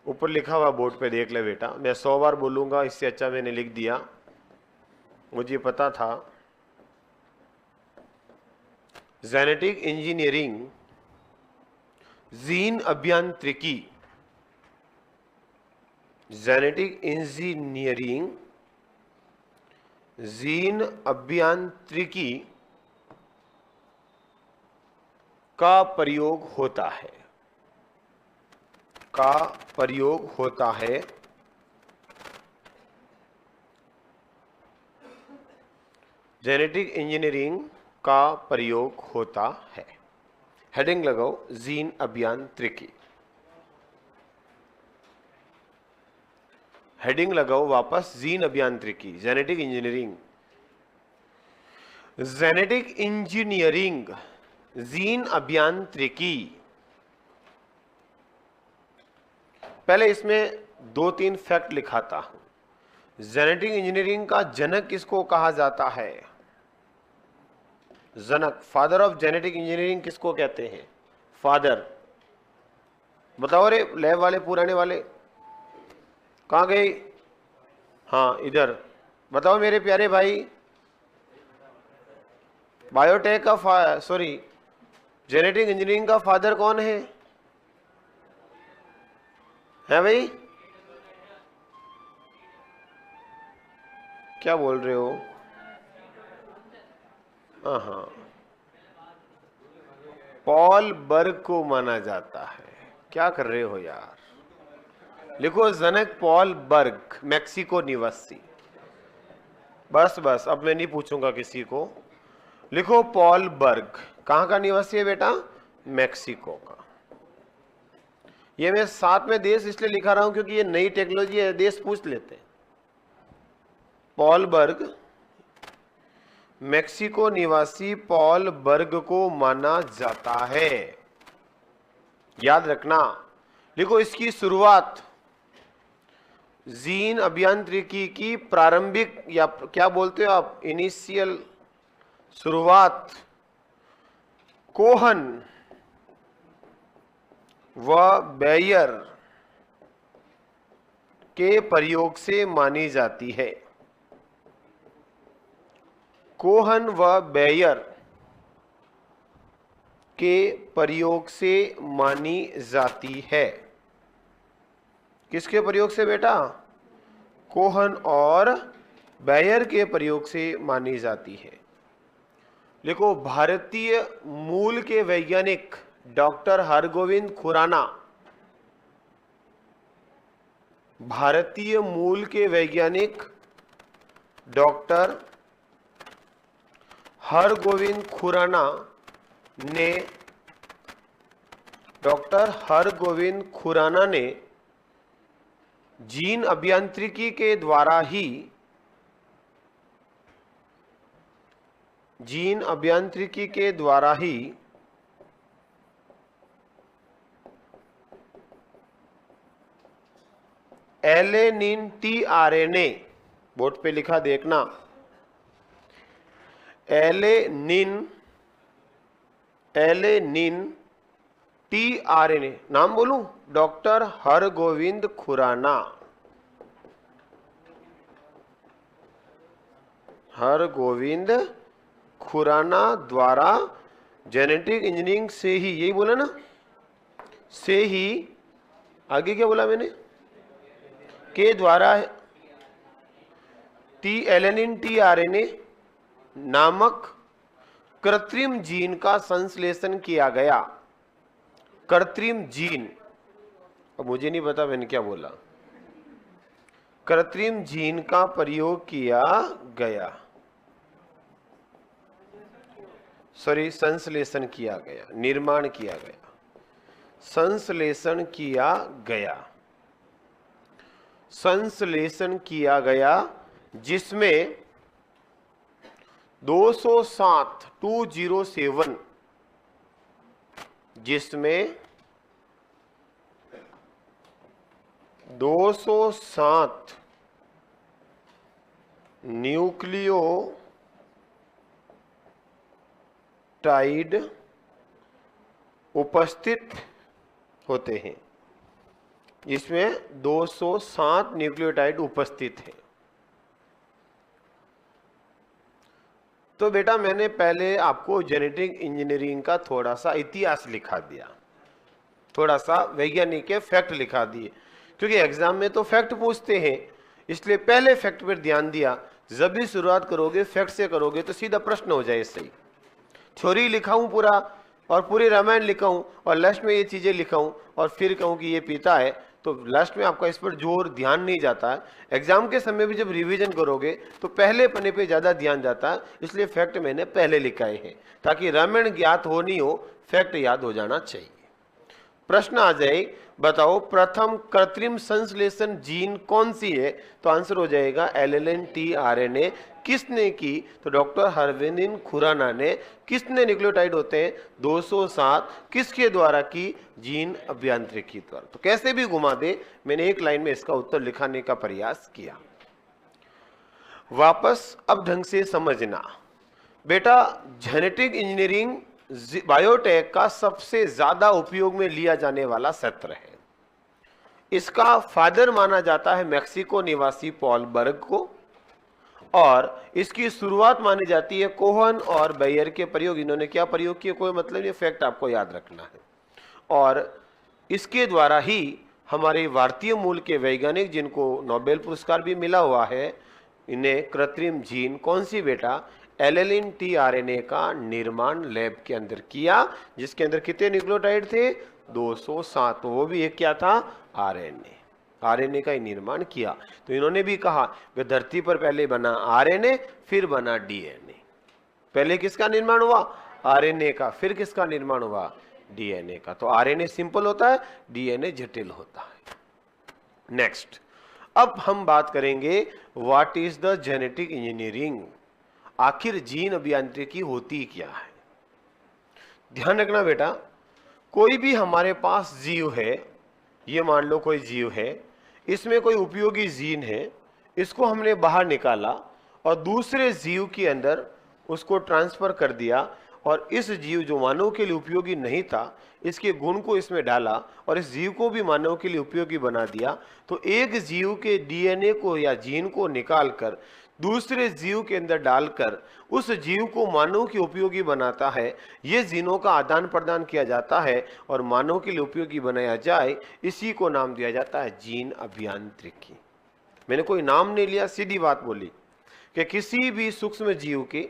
ऊपर लिखा हुआ बोर्ड पे देख ले बेटा, मैं 100 बार बोलूंगा, इससे अच्छा मैंने लिख दिया, मुझे पता था। जेनेटिक इंजीनियरिंग, जीन अभियांत्रिकी, जेनेटिक इंजीनियरिंग, जीन अभियांत्रिकी का प्रयोग होता है, का प्रयोग होता है जेनेटिक इंजीनियरिंग का प्रयोग होता है। हेडिंग लगाओ, जीन अभियांत्रिकी। हेडिंग लगाओ वापस, जीन अभियांत्रिकी, genetic engineering. Genetic engineering, gene अभियांत्रिकी। पहले इसमें 2-3 फैक्ट लिखाता हूं। जेनेटिक इंजीनियरिंग का जनक किसको कहा जाता है? जनक, फादर ऑफ जेनेटिक इंजीनियरिंग किसको कहते हैं? फादर। बताओ रे, लैब वाले, पुराने वाले कहां गए? हाँ, इधर बताओ मेरे प्यारे भाई। बायोटेक का सॉरी, जेनेटिक इंजीनियरिंग का फादर कौन है? है भाई? क्या बोल रहे हो? हाँ, पॉल बर्ग को माना जाता है। क्या कर रहे हो यार? लिखो, जनक पॉल बर्ग, मैक्सिको निवासी। बस बस, अब मैं नहीं पूछूंगा किसी को। लिखो पॉल बर्ग, कहां का निवासी है बेटा? मैक्सिको का। ये मैं साथ में देश इसलिए लिखा रहा हूं क्योंकि ये नई टेक्नोलॉजी है, देश पूछ लेते हैं। पॉल बर्ग, मैक्सिको निवासी पॉल बर्ग को माना जाता है, याद रखना। लिखो, इसकी शुरुआत, जीन अभियांत्रिकी की प्रारंभिक, या क्या बोलते हो आप, इनिशियल शुरुआत कोहन व बेयर के प्रयोग से मानी जाती है। कोहन व बेयर के प्रयोग से मानी जाती है। किसके प्रयोग से बेटा? कोहन और बेयर के प्रयोग से मानी जाती है। देखो, भारतीय मूल के वैज्ञानिक डॉक्टर हरगोविंद खुराना, भारतीय मूल के वैज्ञानिक डॉक्टर हरगोविंद खुराना ने, डॉक्टर हरगोविंद खुराना ने जीन अभियांत्रिकी के द्वारा ही, जीन अभियांत्रिकी के द्वारा ही एलेनिन टीआरएनए, बोर्ड पे लिखा देखना, एलेनिन टीआरएनए। नाम बोलूं? डॉक्टर हरगोविंद खुराना, हरगोविंद खुराना द्वारा जेनेटिक इंजीनियरिंग से ही, यही बोला ना, से ही, आगे क्या बोला मैंने, के द्वारा एलेनिन टीआरएनए नामक कृत्रिम जीन का संश्लेषण किया गया। कृत्रिम जीन, अब मुझे नहीं पता मैंने क्या बोला, कृत्रिम जीन का प्रयोग किया गया, सॉरी संश्लेषण किया गया, निर्माण किया गया, संश्लेषण किया गया, संश्लेषण किया गया, जिसमें 207 जिसमें 207 न्यूक्लियोटाइड उपस्थित होते हैं, इसमें 207 न्यूक्लियोटाइड उपस्थित हैं। तो बेटा मैंने पहले आपको जेनेटिक इंजीनियरिंग का थोड़ा सा इतिहास लिखा दिया, थोड़ा सा वैज्ञानिक के फैक्ट लिखा दिए, क्योंकि एग्जाम में तो फैक्ट पूछते हैं, इसलिए पहले फैक्ट पर ध्यान दिया। जब भी शुरुआत करोगे फैक्ट से करोगे तो सीधा प्रश्न हो जाए। सही थ्योरी लिखाऊं पूरा और पूरी रामायण लिखाऊं और लास्ट में ये चीजें लिखाऊं और फिर कहूं कि ये पिता है, तो लास्ट में आपका इस पर जोर ध्यान नहीं जाता है। एग्जाम के समय भी जब रिवीजन करोगे तो पहले पन्ने पे ज्यादा ध्यान जाता है, इसलिए फैक्ट मैंने पहले लिखाए हैं ताकि रामायण ज्ञात हो नहीं हो, फैक्ट याद हो जाना चाहिए। प्रश्न आ जाए, बताओ प्रथम कृत्रिम संश्लेषण जीन कौन सी है, तो आंसर हो जाएगा एलेनिन टीआरएनए। किसने की, तो डॉक्टर हरगोविंद खुराना ने। किसने न्यूक्लियोटाइड होते हैं 207, किसके द्वारा की, जीन अभियांत्रिकी द्वारा। तो कैसे भी घुमा दे, मैंने एक लाइन में इसका उत्तर लिखाने का प्रयास किया। वापस अब ढंग से समझना बेटा, जेनेटिक इंजीनियरिंग बायोटेक का सबसे ज्यादा उपयोग में लिया जाने वाला क्षेत्र है। इसका फादर माना जाता है मैक्सिको निवासी पॉल बर्ग को, और इसकी शुरुआत मानी जाती है कोहन और बेयर के प्रयोग। इन्होंने क्या प्रयोग किए, कोई मतलब नहीं, फैक्ट आपको याद रखना है। और इसके द्वारा ही हमारे भारतीय मूल के वैज्ञानिक जिनको नोबेल पुरस्कार भी मिला हुआ है, इन्हें कृत्रिम जीन कौन सी बेटा, एलेनिन टीआरएनए का निर्माण लैब के अंदर किया, जिसके अंदर कितने न्यूक्लियोटाइड थे 207, वो भी एक क्या था, आरएनए। आरएनए का ही निर्माण किया। तो इन्होंने भी कहा कि धरती पर पहले बना आरएनए, फिर बना डीएनए। पहले किसका निर्माण हुआ, आरएनए का, फिर किसका निर्माण हुआ, डीएनए का। तो आरएनए सिंपल होता है, डीएनए जटिल होता है। नेक्स्ट, अब हम बात करेंगे what is the genetic engineering, आखिर जीन अभियांत्रिकी होती क्या है। ध्यान रखना बेटा, कोई भी हमारे पास जीव है, ये मान लो कोई जीव है, इसमें कोई उपयोगी जीन है, इसको हमने बाहर निकाला और दूसरे जीव के अंदर उसको ट्रांसफर कर दिया, और इस जीव जो मानव के लिए उपयोगी नहीं था, इसके गुण को इसमें डाला और इस जीव को भी मानव के लिए उपयोगी बना दिया। तो एक जीव के डीएनए को या जीन को निकालकर दूसरे जीव के अंदर डालकर उस जीव को मानव के उपयोगी बनाता है। ये जीनों का आदान प्रदान किया जाता है और मानव के लिए उपयोगी बनाया जाए, इसी को नाम दिया जाता है जीन अभियांत्रिकी। मैंने कोई नाम नहीं लिया, सीधी बात बोली कि किसी भी सूक्ष्म जीव के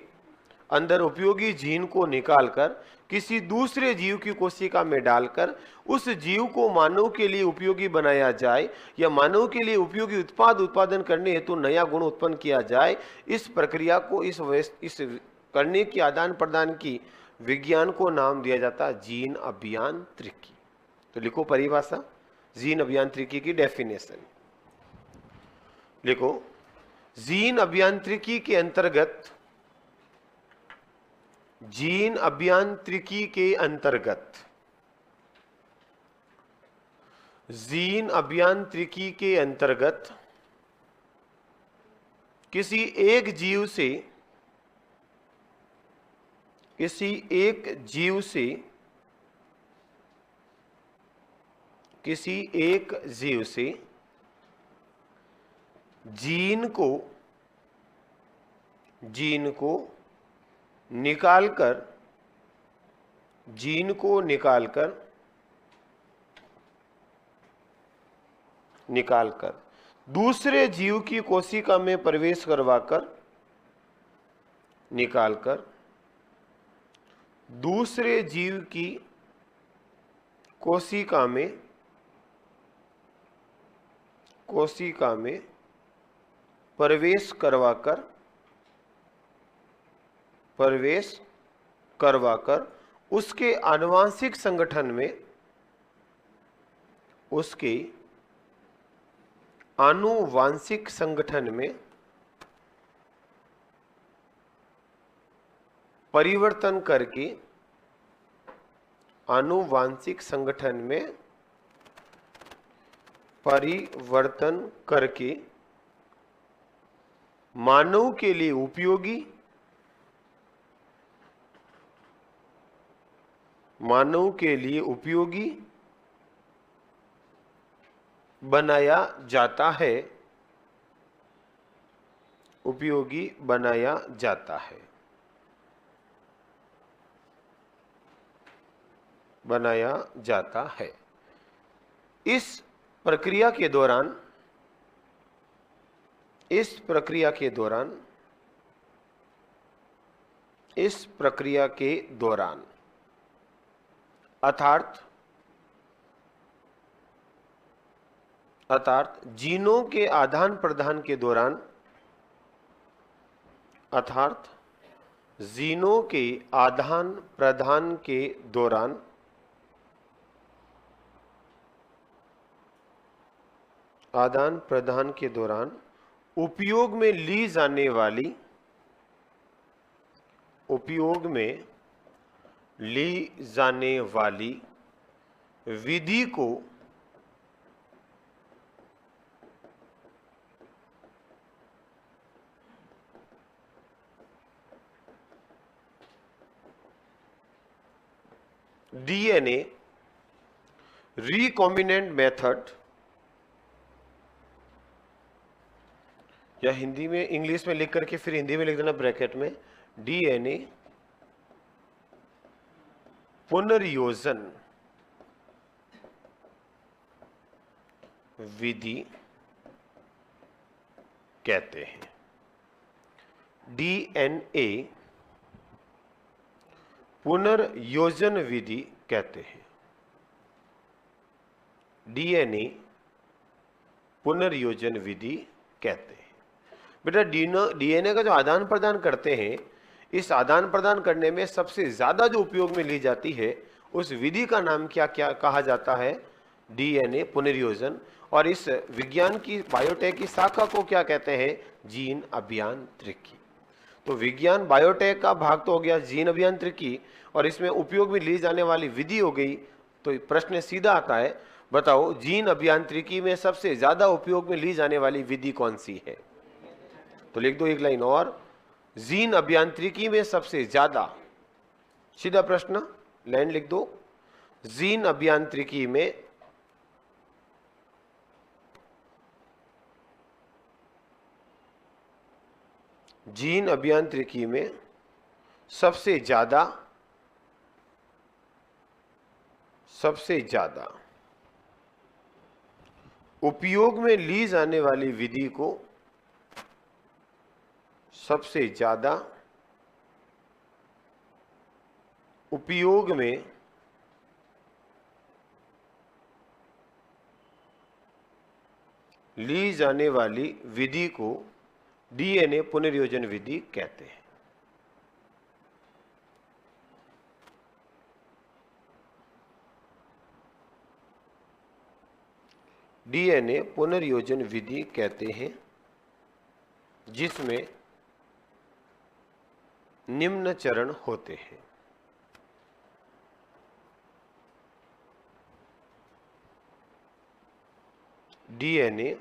अंदर उपयोगी जीन को निकालकर किसी दूसरे जीव की कोशिका में डालकर उस जीव को मानव के लिए उपयोगी बनाया जाए या मानव के लिए उपयोगी उत्पादन करने हेतु नया गुण उत्पन्न किया जाए, इस प्रक्रिया को, इस करने की आदान प्रदान की विज्ञान को नाम दिया जाता है जीन अभियांत्रिकी। तो लिखो परिभाषा, जीन अभियांत्रिकी की डेफिनेशन लिखो। जीन अभियांत्रिकी के अंतर्गत, जीन अभियांत्रिकी के अंतर्गत जीन अभियांत्रिकी के अंतर्गत किसी एक जीव से जीन को निकालकर दूसरे जीव की कोशिका में प्रवेश करवाकर दूसरे जीव की कोशिका में प्रवेश करवाकर उसके आनुवांशिक संगठन में परिवर्तन करके मानव के लिए उपयोगी बनाया जाता है। इस प्रक्रिया के दौरान अर्थात जीनों के आदान प्रदान के दौरान उपयोग में ली जाने वाली विधि को डीएनए रिकॉम्बिनेंट मेथड, या हिंदी में इंग्लिश में लिख करके फिर हिंदी में लिख देना ब्रैकेट में, डीएनए पुनर्योजन विधि कहते हैं। डीएनए पुनर्योजन विधि कहते हैं। डीएनए पुनर्योजन विधि कहते हैं। बेटा डीएनए का जो आदान प्रदान करते हैं, इस आदान प्रदान करने में सबसे ज्यादा जो उपयोग में ली जाती है उस विधि का नाम क्या कहा जाता है? डीएनए पुनर्योजन। और इस विज्ञान की बायोटेक की शाखा को क्या कहते हैं? जीन अभियांत्रिकी। तो विज्ञान बायोटेक का भाग तो हो गया जीन अभियांत्रिकी, और इसमें उपयोग में ली जाने वाली विधि हो गई। तो प्रश्न सीधा आता है, बताओ जीन अभियांत्रिकी में सबसे ज्यादा उपयोग में ली जाने वाली विधि कौन सी है? तो लिख दो एक लाइन और, जीन अभियांत्रिकी में सबसे ज्यादा, सीधा प्रश्न लाइन लिख दो, जीन अभियांत्रिकी में सबसे ज्यादा उपयोग में ली जाने वाली विधि को सबसे ज्यादा उपयोग में ली जाने वाली विधि को डीएनए पुनर्योजन विधि कहते हैं। डीएनए पुनर्योजन विधि कहते हैं, जिसमें निम्न चरण होते हैं। डीएनए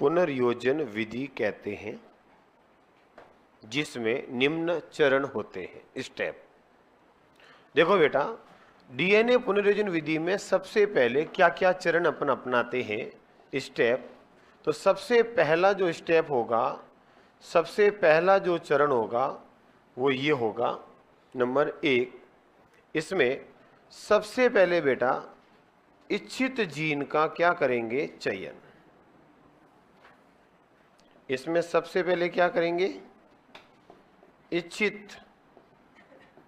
पुनर्योजन विधि कहते हैं, जिसमें निम्न चरण होते हैं। स्टेप देखो बेटा, डीएनए पुनर्योजन विधि में सबसे पहले क्या क्या चरण अपन अपनाते हैं, स्टेप। तो सबसे पहला जो स्टेप होगा, सबसे पहला जो चरण होगा वो ये होगा, नंबर 1, इसमें सबसे पहले बेटा इच्छित जीन का क्या करेंगे, चयन। इसमें सबसे पहले क्या करेंगे, इच्छित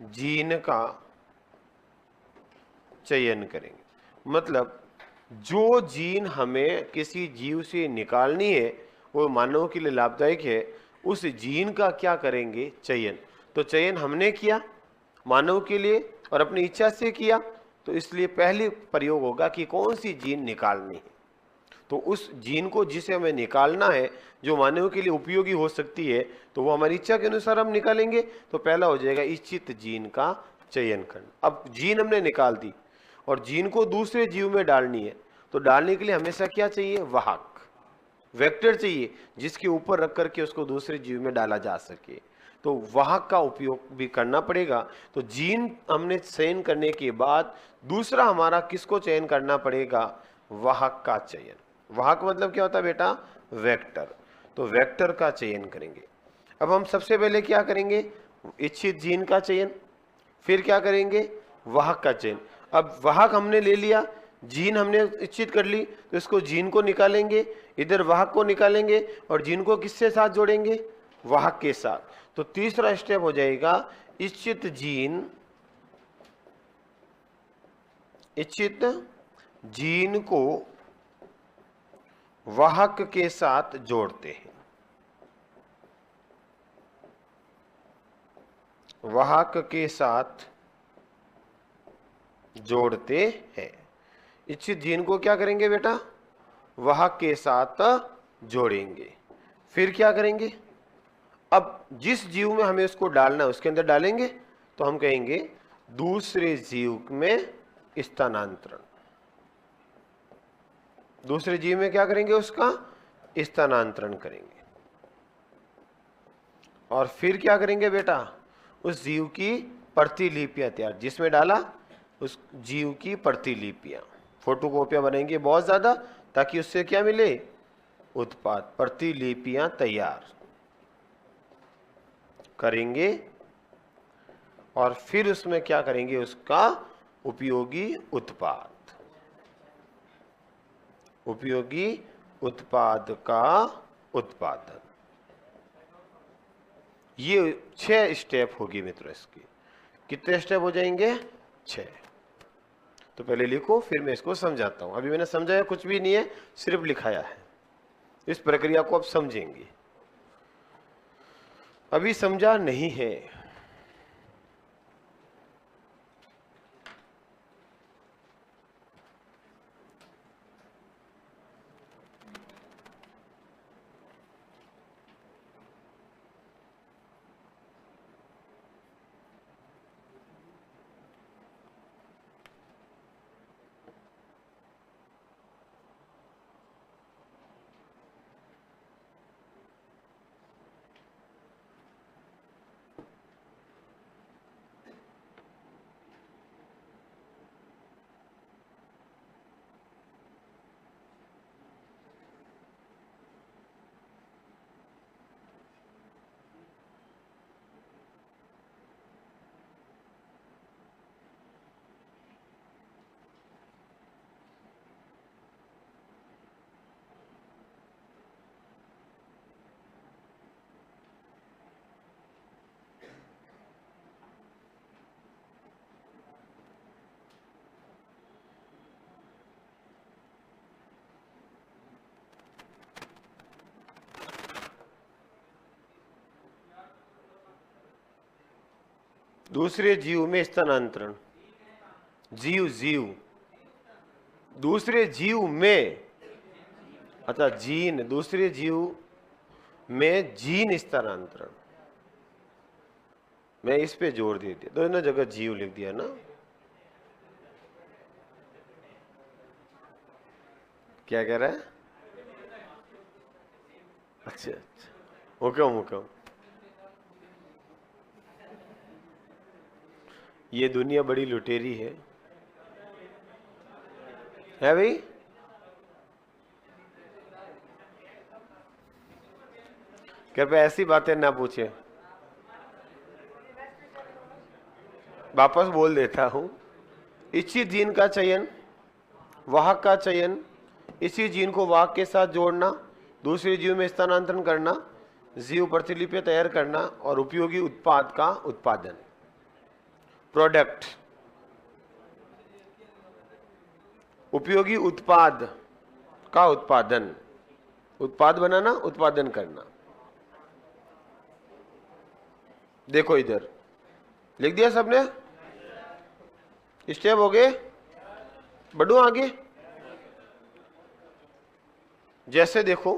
जीन का चयन करेंगे। मतलब जो जीन हमें किसी जीव से निकालनी है, वो मानव के लिए लाभदायक है, उस जीन का क्या करेंगे, चयन। तो चयन हमने किया मानव के लिए और अपनी इच्छा से किया, तो इसलिए पहले प्रयोग होगा कि कौन सी जीन निकालनी है। तो उस जीन को जिसे हमें निकालना है, जो मानव के लिए उपयोगी हो सकती है, तो वो हमारी इच्छा के अनुसार हम निकालेंगे। तो पहला हो जाएगा इच्छित जीन का चयन करना। अब जीन हमने निकाल दी और जीन को दूसरे जीव में डालनी है, तो डालने के लिए हमेशा क्या चाहिए, वाहक, वेक्टर चाहिए, जिसके ऊपर रख करके उसको दूसरे जीव में डाला जा सके। तो वाहक का उपयोग भी करना पड़ेगा। तो जीन हमने चयन करने के बाद दूसरा हमारा किसको चयन करना पड़ेगा, वाहक का चयन। वाहक मतलब क्या होता है बेटा, वेक्टर। तो वेक्टर का चयन करेंगे। अब हम सबसे पहले क्या करेंगे, इच्छित जीन का चयन, फिर क्या करेंगे, वाहक का चयन। अब वाहक हमने ले लिया, जीन हमने इच्छित कर ली, तो इसको जीन को निकालेंगे, इधर वाहक को निकालेंगे और जीन को किसके साथ जोड़ेंगे, वाहक के साथ। तो तीसरा स्टेप हो जाएगा इच्छित जीन, इच्छित जीन को वाहक के साथ जोड़ते हैं, वाहक के साथ जोड़ते हैं। इच्छित जीन को क्या करेंगे बेटा, वाहक के साथ जोड़ेंगे। फिर क्या करेंगे, अब जिस जीव में हमें उसको डालना है उसके अंदर डालेंगे, तो हम कहेंगे दूसरे जीव में स्थानांतरण। दूसरे जीव में क्या करेंगे, उसका स्थानांतरण करेंगे। और फिर क्या करेंगे बेटा, उस जीव की प्रतिलिपियां तैयार, जिसमें डाला उस जीव की प्रतिलिपियां, फोटोकॉपियां बनाएंगे बहुत ज्यादा, ताकि उससे क्या मिले, उत्पाद। प्रतिलिपियां तैयार करेंगे और फिर उसमें क्या करेंगे, उसका उपयोगी उत्पाद, उपयोगी उत्पाद का उत्पादन। ये 6 स्टेप होगी मित्रों। इसकी कितने स्टेप हो जाएंगे, 6। तो पहले लिखो, फिर मैं इसको समझाता हूं। अभी मैंने समझाया कुछ भी नहीं है, सिर्फ लिखाया है। इस प्रक्रिया को आप समझेंगे, अभी समझा नहीं है। दूसरे जीव में स्थानांतरण, जीव दूसरे जीव में, अच्छा जीन, दूसरे जीव में जीन स्थानांतरण। मैं इस पे जोर दे दिया, दोनों जगह जीव लिख दिया ना। क्या कह रहा है? अच्छा अच्छा, हुक्म हुक्म। ये दुनिया बड़ी लुटेरी है भाई? कृपया ऐसी बातें ना पूछे। वापस बोल देता हूं, इच्छित जीन का चयन, वाहक का चयन, इसी जीन को वाहक के साथ जोड़ना, दूसरे जीव में स्थानांतरण करना, जीव प्रतिलिपि तैयार करना और उपयोगी उत्पाद का उत्पादन, प्रोडक्ट, उपयोगी उत्पाद का उत्पादन, उत्पाद बनाना, उत्पादन करना। देखो इधर लिख दिया सबने? स्टेप हो गए? बढ़ू आगे? जैसे देखो,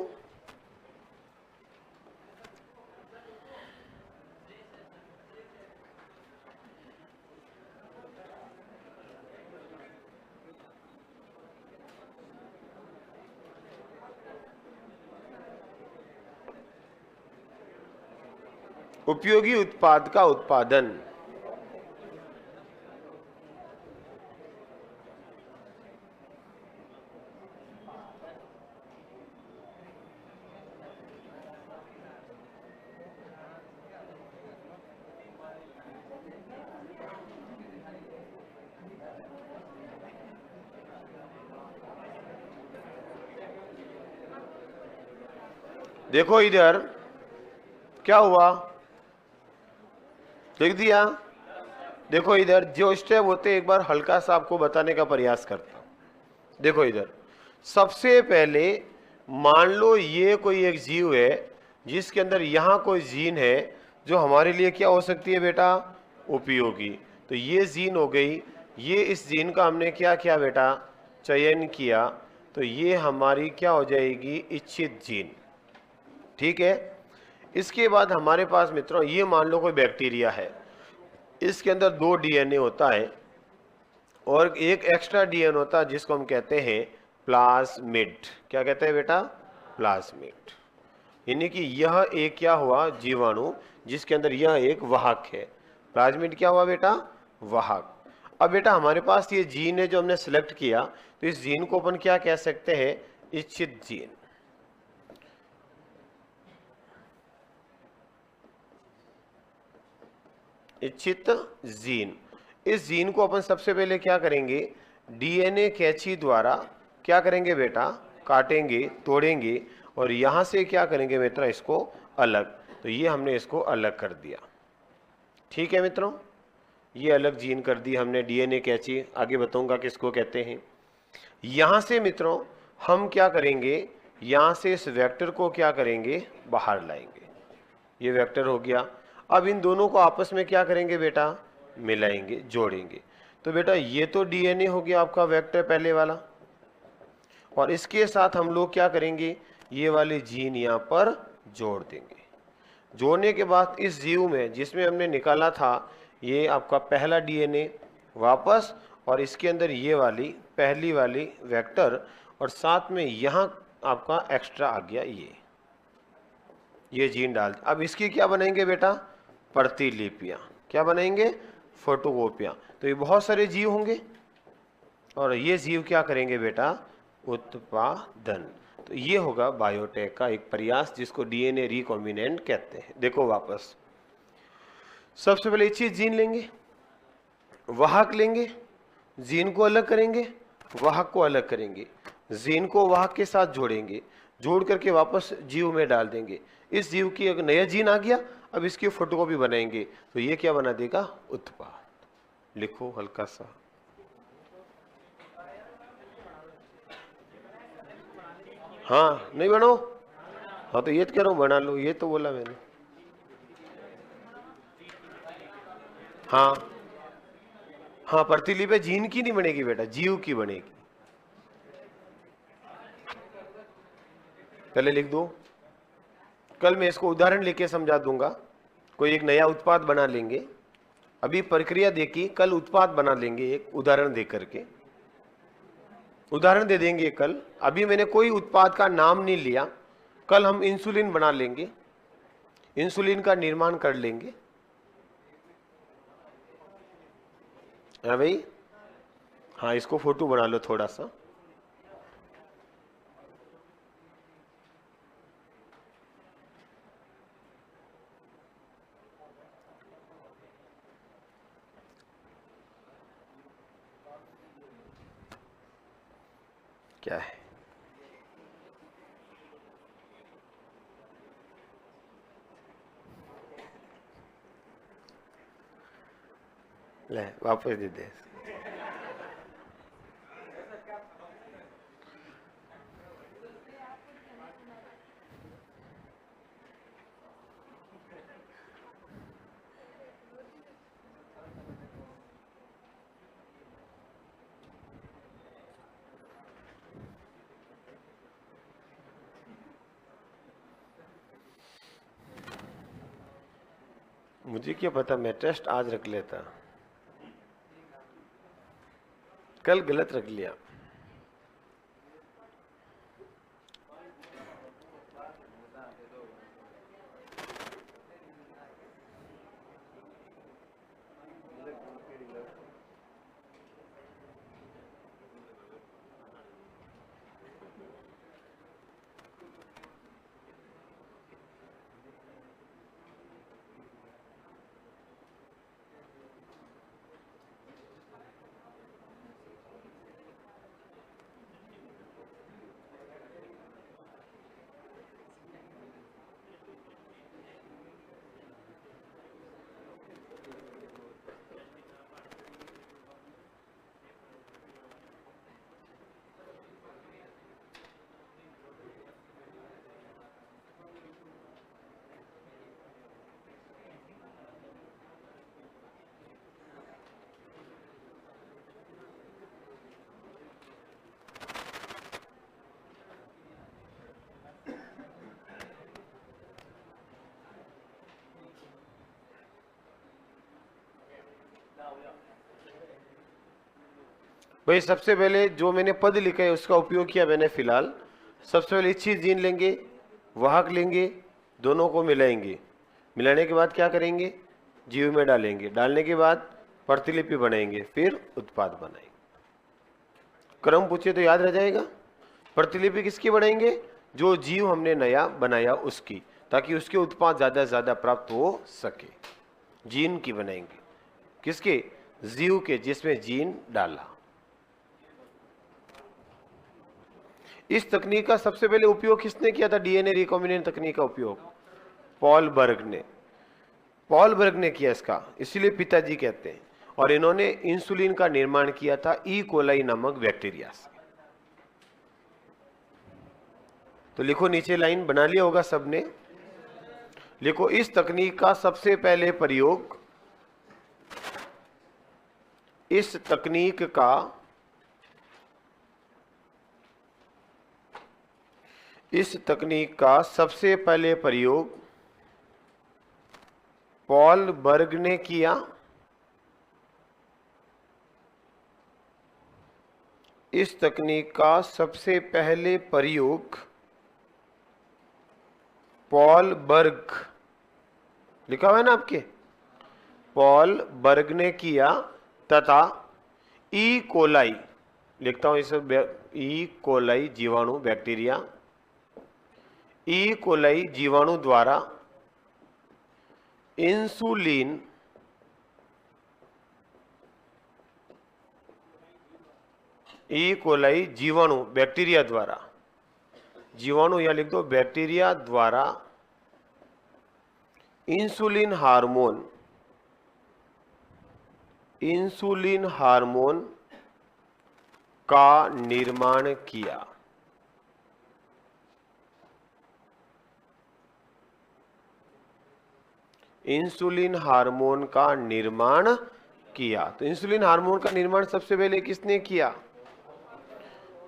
उपयोगी उत्पाद का उत्पादन, देखो इधर क्या हुआ, लिख दिया? देखो इधर जो स्टेप होते एक बार हल्का सा आपको बताने का प्रयास करता हूं। देखो इधर सबसे पहले मान लो ये कोई एक जीव है जिसके अंदर यहां कोई जीन है जो हमारे लिए क्या हो सकती है बेटा? उपयोगी। तो ये जीन हो गई, ये इस जीन का हमने क्या किया बेटा? चयन किया, तो ये हमारी क्या हो जाएगी? इच्छित जीन। ठीक है। इसके बाद हमारे पास मित्रों ये मान लो कोई बैक्टीरिया है, इसके अंदर 2 डीएनए होता है और एक एक्स्ट्रा डीएनए होता है जिसको हम कहते हैं प्लाज्मिड। क्या कहते हैं बेटा? प्लाज्मिड। यानी कि यह एक क्या हुआ? जीवाणु, जिसके अंदर यह एक वाहक है। प्लाज्मिड क्या हुआ बेटा? वाहक। अब बेटा हमारे पास ये जीन है जो हमने सिलेक्ट किया, तो इस जीन को अपन क्या कह सकते हैं? इच्छित जीन। इच्छित जीन। इस जीन को अपन सबसे पहले क्या करेंगे? डीएनए कैंची द्वारा क्या करेंगे बेटा? काटेंगे, तोड़ेंगे और यहां से क्या करेंगे मित्रों? इसको अलग। तो ये हमने इसको अलग कर दिया। ठीक है मित्रों, ये अलग जीन कर दी हमने, डीएनए कैंची। आगे बताऊंगा किसको कहते हैं। यहां से मित्रों हम क्या करेंगे? यहां से इस वेक्टर को क्या करेंगे? बाहर लाएंगे। ये वेक्टर हो गया। अब इन दोनों को आपस में क्या करेंगे बेटा? मिलाएंगे, जोड़ेंगे। तो बेटा ये तो डीएनए हो गया आपका वेक्टर पहले वाला, और इसके साथ हम लोग क्या करेंगे? ये वाले जीन यहाँ पर जोड़ देंगे। जोड़ने के बाद इस जीव में जिसमें हमने निकाला था ये आपका पहला डीएनए वापस, और इसके अंदर ये वाली पहली वाली वेक्टर, और साथ में यहाँ आपका एक्स्ट्रा आ गया ये जीन डाल। अब इसकी क्या बनाएंगे बेटा? प्रतिलिपियां। क्या बनाएंगे? फोटोकॉपियां। तो ये बहुत सारे जीव होंगे और ये जीव क्या करेंगे बेटा? उत्पादन। तो ये होगा बायोटेक का एक प्रयास जिसको डीएनए रिकॉम्बिनेंट कहते हैं। देखो वापस, सबसे पहले इच्छित जीन लेंगे, वाहक लेंगे, जीन को अलग करेंगे, वाहक को अलग करेंगे, जीन को वाहक के साथ जोड़ेंगे, जोड़ करके वापस जीव में डाल देंगे। इस जीव की एक नया जीन आ गया, अब इसकी फोटोकॉपी बनाएंगे, तो ये क्या बना देगा? उत्पाद। लिखो हल्का सा। हाँ नहीं बनो? हाँ तो ये तो कह रहा हूं बना लो, ये तो बोला मैंने। हाँ हाँ, प्रतिलिपि जीन की नहीं बनेगी बेटा, जीव की बनेगी। पहले लिख दो, कल मैं इसको उदाहरण लेके समझा दूंगा। कोई एक नया उत्पाद बना लेंगे, अभी प्रक्रिया देखी, कल उत्पाद बना लेंगे एक उदाहरण दे करके। उदाहरण दे देंगे कल। अभी मैंने कोई उत्पाद का नाम नहीं लिया, कल हम इंसुलिन बना लेंगे, इंसुलिन का निर्माण कर लेंगे। है भाई? हाँ, इसको फोटो बना लो थोड़ा सा। क्या है? ले वापस दे दे। मुझे क्या पता, मैं टेस्ट आज रख लेता, कल गलत रख लिया। भाई सबसे पहले जो मैंने पद लिखा है उसका उपयोग किया मैंने फिलहाल। सबसे पहले इच्छित जीन लेंगे, वाहक लेंगे, दोनों को मिलाएंगे, मिलाने के बाद क्या करेंगे, जीव में डालेंगे, डालने के बाद प्रतिलिपि बनाएंगे, फिर उत्पाद बनाएंगे। क्रम पूछे तो याद रह जाएगा। प्रतिलिपि किसकी बनाएंगे, जो जीव हमने नया बनाया उसकी, ताकि उसके उत्पाद ज्यादा से ज्यादा प्राप्त हो सके। जीन की बनाएंगे, किसके, जीव के जिसमें जीन डाला। इस तकनीक का सबसे पहले उपयोग किसने किया था, डीएनए रिकॉम्बिनेंट तकनीक का उपयोग पॉल बर्ग ने, पॉल बर्ग ने किया इसका, इसीलिए पिताजी कहते हैं। और इन्होंने इंसुलिन का निर्माण किया था ई कोलाई नामक बैक्टीरिया से। तो लिखो, नीचे लाइन बना लिया होगा सबने, लिखो इस तकनीक का सबसे पहले प्रयोग, इस तकनीक का सबसे पहले प्रयोग पॉल बर्ग ने किया। इस तकनीक का सबसे पहले प्रयोग पॉल बर्ग, लिखा हुआ है ना आपके, पॉल बर्ग ने किया तथा ई कोलाई, लिखता हूं इसे, ई कोलाई जीवाणु बैक्टीरिया, ई कोलाई जीवाणु द्वारा इंसुलिन ई कोलाई जीवाणु बैक्टीरिया द्वारा, जीवाणु या लिख दो बैक्टीरिया द्वारा इंसुलिन हार्मोन का निर्माण किया। इंसुलिन हार्मोन का निर्माण किया। तो इंसुलिन हार्मोन का निर्माण सबसे पहले किसने किया,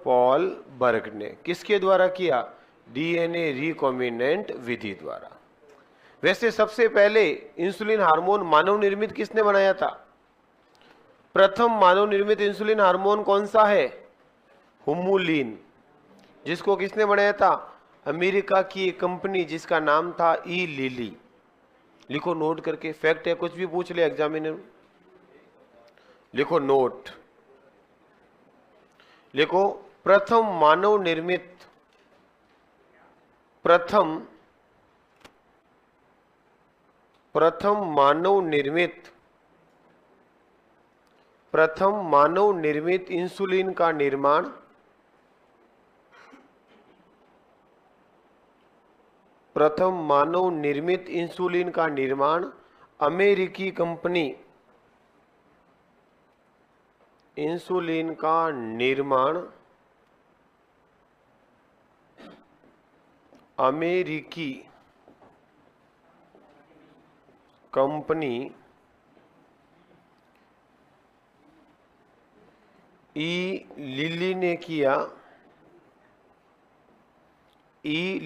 पॉल बर्ग ने। किसके द्वारा किया, डीएनए रिकॉम्बिनेंट विधि द्वारा। वैसे सबसे पहले इंसुलिन हार्मोन मानव निर्मित किसने बनाया था, प्रथम मानव निर्मित इंसुलिन हार्मोन कौन सा है, हुमुलिन, जिसको किसने बनाया था? अमेरिका की एक कंपनी जिसका नाम था ई लिली। लिखो नोट करके, फैक्ट है, कुछ भी पूछ ले एग्जामिनर। लिखो नोट, लिखो प्रथम मानव निर्मित, प्रथम मानव निर्मित इंसुलिन का निर्माण अमेरिकी कंपनी इंसुलिन का निर्माण अमेरिकी कंपनी ई लिली ने किया। ई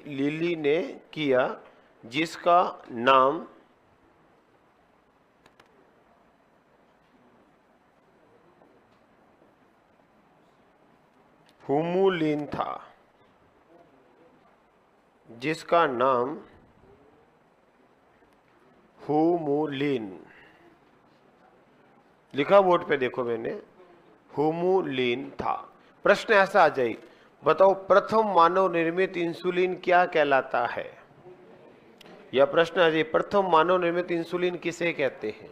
लिली ने किया, जिसका नाम हुमुलिन था, जिसका नाम हुमुलिन। लिखा बोर्ड पे, देखो मैंने, हुमुलिन था। प्रश्न ऐसा आ जाए, बताओ प्रथम मानव निर्मित इंसुलिन क्या कहलाता है? या प्रश्न आ जाए, प्रथम मानव निर्मित इंसुलिन किसे कहते हैं?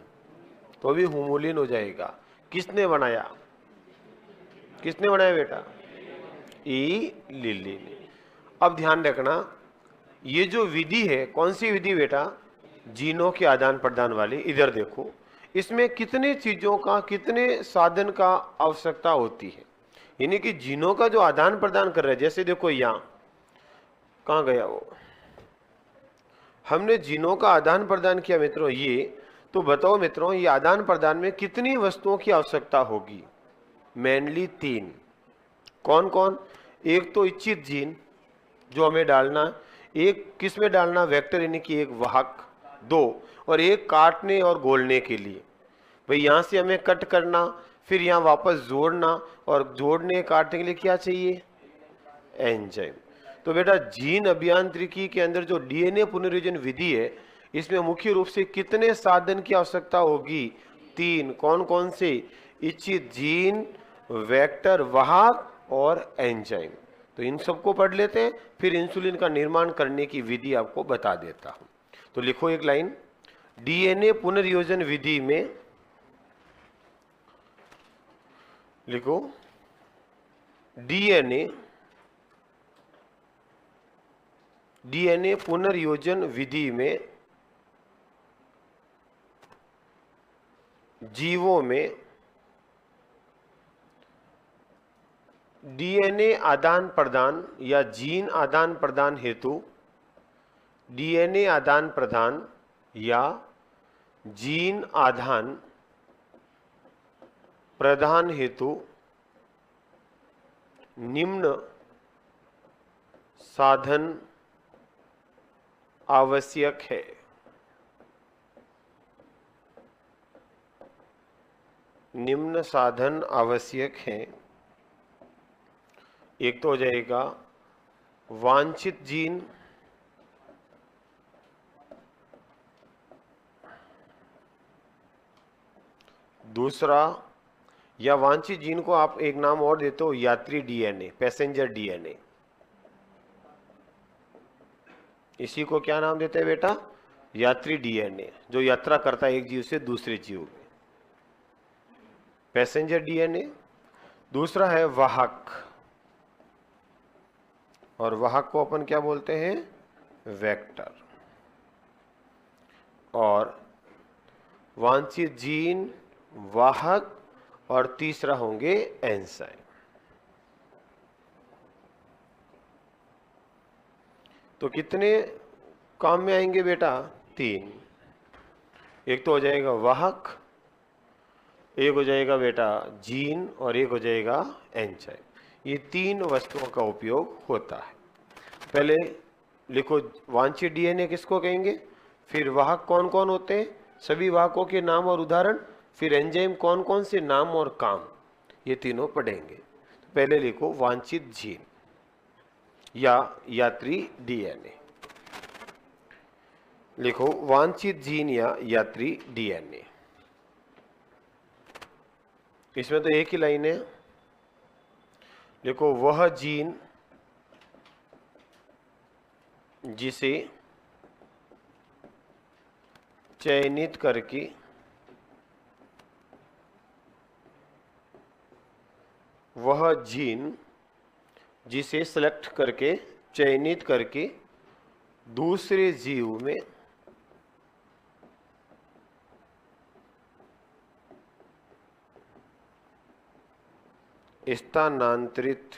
तो भी हुमुलिन हो जाएगा। किसने बनाया बेटा? ई लिली ने। अब ध्यान रखना, ये जो विधि है, कौन सी विधि बेटा? जीनों के आदान प्रदान वाली। इधर देखो, इसमें कितने चीजों का, कितने साधन का आवश्यकता होती है, यानी कि जीनों का जो आदान प्रदान कर रहे हैं। जैसे देखो यहां, कहां गया वो, हमने जीनों का आदान प्रदान किया मित्रों, ये तो बताओ मित्रों, ये आदान प्रदान में कितनी वस्तुओं की आवश्यकता होगी? मेनली 3। कौन कौन? एक तो इच्छित जीन जो हमें डालना, एक किस में डालना? वेक्टर, यानी कि एक वाहक, 2, और एक काटने और गोलने के लिए। भाई यहां से हमें कट करना, फिर यहां वापस जोड़ना, और जोड़ने काटने के लिए क्या चाहिए? एंजाइम। तो बेटा जीन अभियांत्रिकी के अंदर जो डीएनए पुनर्योजन विधि है, इसमें मुख्य रूप से कितने साधन की आवश्यकता होगी? 3। कौन कौन से? इच्छित जीन, वेक्टर, वाहक और एंजाइम। तो इन सबको पढ़ लेते हैं, फिर इंसुलिन का निर्माण करने की विधि आपको बता देता हूं। तो लिखो एक लाइन, डीएनए पुनर्योजन विधि में, लिखो डीएनए पुनर्योजन विधि में जीवों में डीएनए आदान प्रदान या जीन आदान प्रदान हेतु, डीएनए आदान प्रदान या जीन आदान प्रदान हेतु निम्न साधन आवश्यक है। निम्न साधन आवश्यक है। एक तो हो जाएगा वांछित जीन, दूसरा, या वांछित जीन को आप एक नाम और देते हो, यात्री डीएनए, पैसेंजर डीएनए। इसी को क्या नाम देते हैं बेटा? यात्री डीएनए, जो यात्रा करता है एक जीव से दूसरे जीव में, पैसेंजर डीएनए। दूसरा है वाहक, और वाहक को अपन क्या बोलते हैं? वेक्टर। और वांछित जीन, वाहक, और तीसरा होंगे एंजाइम। तो कितने काम में आएंगे बेटा? 3। एक तो हो जाएगा वाहक, एक हो जाएगा बेटा जीन, और एक हो जाएगा एंजाइम। ये 3 वस्तुओं का उपयोग होता है। पहले लिखो वांछित डीएनए किसको कहेंगे, फिर वाहक कौन कौन होते हैं, सभी वाहकों के नाम और उदाहरण, फिर एंजाइम कौन कौन से, नाम और काम, ये तीनों पढ़ेंगे। तो पहले लिखो वांछित जीन या यात्री डीएनए, लिखो वांछित जीन या यात्री डीएनए। इसमें तो एक ही लाइन है, लिखो वह जीन जिसे चयनित करके वह जीन जिसे सेलेक्ट करके चयनित करके दूसरे जीव में स्थानांतरित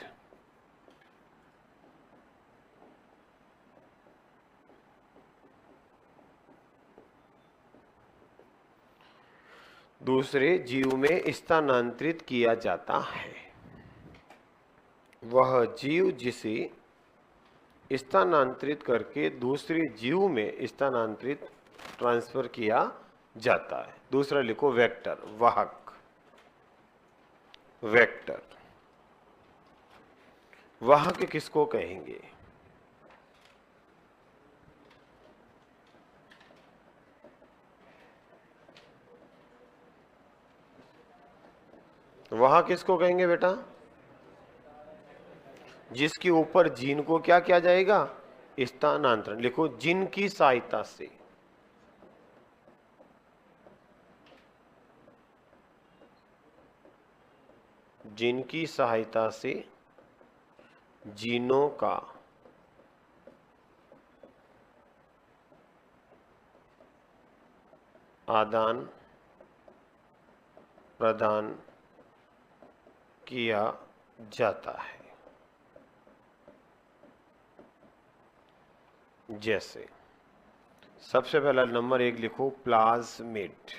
दूसरे जीव में स्थानांतरित किया जाता है। वह जीव जिसे स्थानांतरित करके दूसरे जीव में स्थानांतरित ट्रांसफर किया जाता है। दूसरा लिखो वेक्टर, वाहक, वेक्टर, वाहक किसको कहेंगे, वाहक किसको कहेंगे बेटा, जिसके ऊपर जीन को क्या किया जाएगा, स्थानांतरण। लिखो जीन की सहायता से, जीन की सहायता से जीनों का आदान प्रदान किया जाता है। जैसे सबसे पहला नंबर 1 लिखो प्लाज्मिड,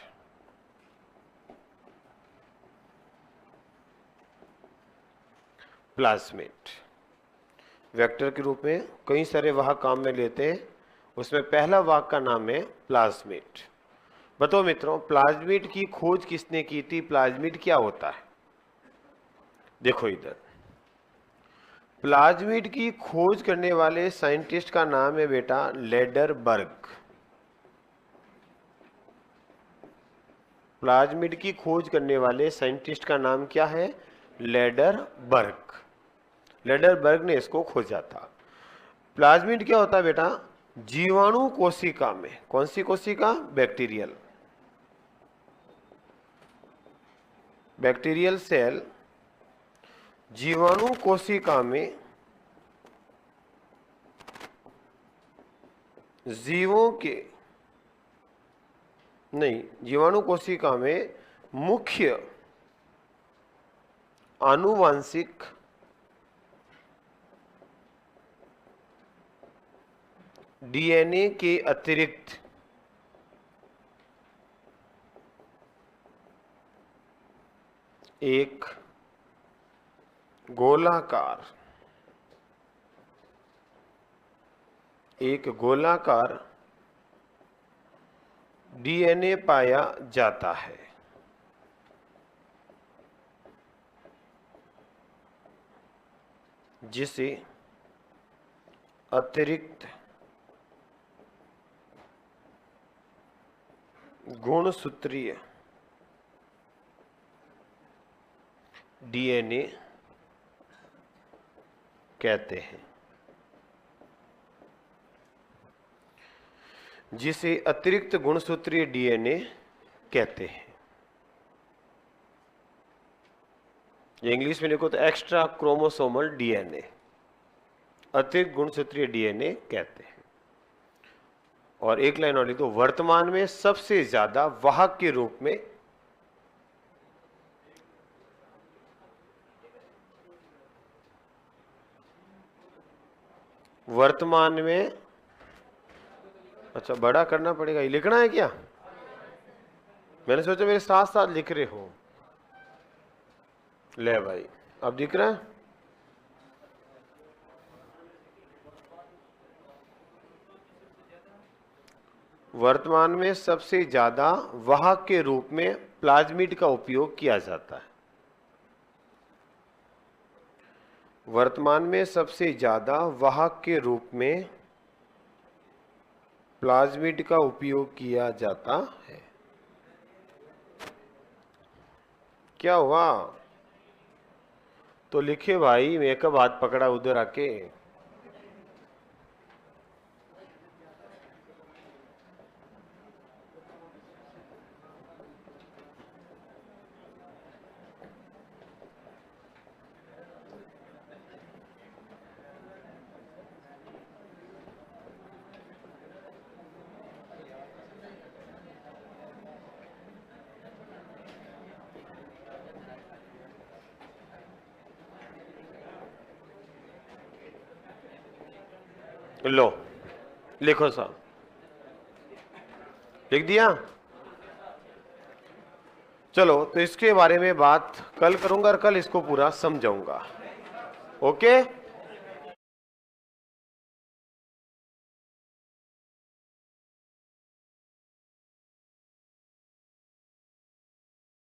प्लाज्मिड वेक्टर के रूप में कई सारे वाहक काम में लेते हैं, उसमें पहला वाहक का नाम है प्लाज्मिड। बताओ मित्रों, प्लाज्मिड की खोज किसने की थी, प्लाज्मिड क्या होता है, देखो इधर, प्लाज्मिड की खोज करने वाले साइंटिस्ट का नाम है बेटा लेडरबर्ग। प्लाज्मिड की खोज करने वाले साइंटिस्ट का नाम क्या है, लेडरबर्ग। लेडरबर्ग ने इसको खोजा था। प्लाज्मिड क्या होता है बेटा, जीवाणु कोशिका में, कौन सी कोशिका, बैक्टीरियल, बैक्टीरियल सेल, जीवाणु कोशिका में जीवों के नहीं, जीवाणु कोशिका में मुख्य आनुवांशिक डीएनए के अतिरिक्त एक गोलाकार डीएनए पाया जाता है, जिसे अतिरिक्त गुणसूत्रीय डीएनए कहते हैं, जिसे अतिरिक्त गुणसूत्रीय डीएनए कहते हैं। इंग्लिश में लिखो तो एक्स्ट्रा क्रोमोसोमल डीएनए, अतिरिक्त गुणसूत्रीय डीएनए कहते हैं। और एक लाइन और लिख दो, वर्तमान में सबसे ज्यादा वाहक के रूप में वर्तमान में, अच्छा बड़ा करना पड़ेगा, ये लिखना है क्या, मैंने सोचा मेरे साथ साथ लिख रहे हो, ले भाई अब दिख रहा है। वर्तमान में सबसे ज्यादा वाहक के रूप में प्लाज्मिड का उपयोग किया जाता है। वर्तमान में सबसे ज्यादा वाहक के रूप में प्लाज्मिड का उपयोग किया जाता है। क्या हुआ? तो लिखे भाई, मैं कब हाथ पकड़ा उधर आके। लो, लिखो साहब। लिख दिया? चलो, तो इसके बारे में बात कल करूंगा और कल इसको पूरा समझाऊंगा। ओके।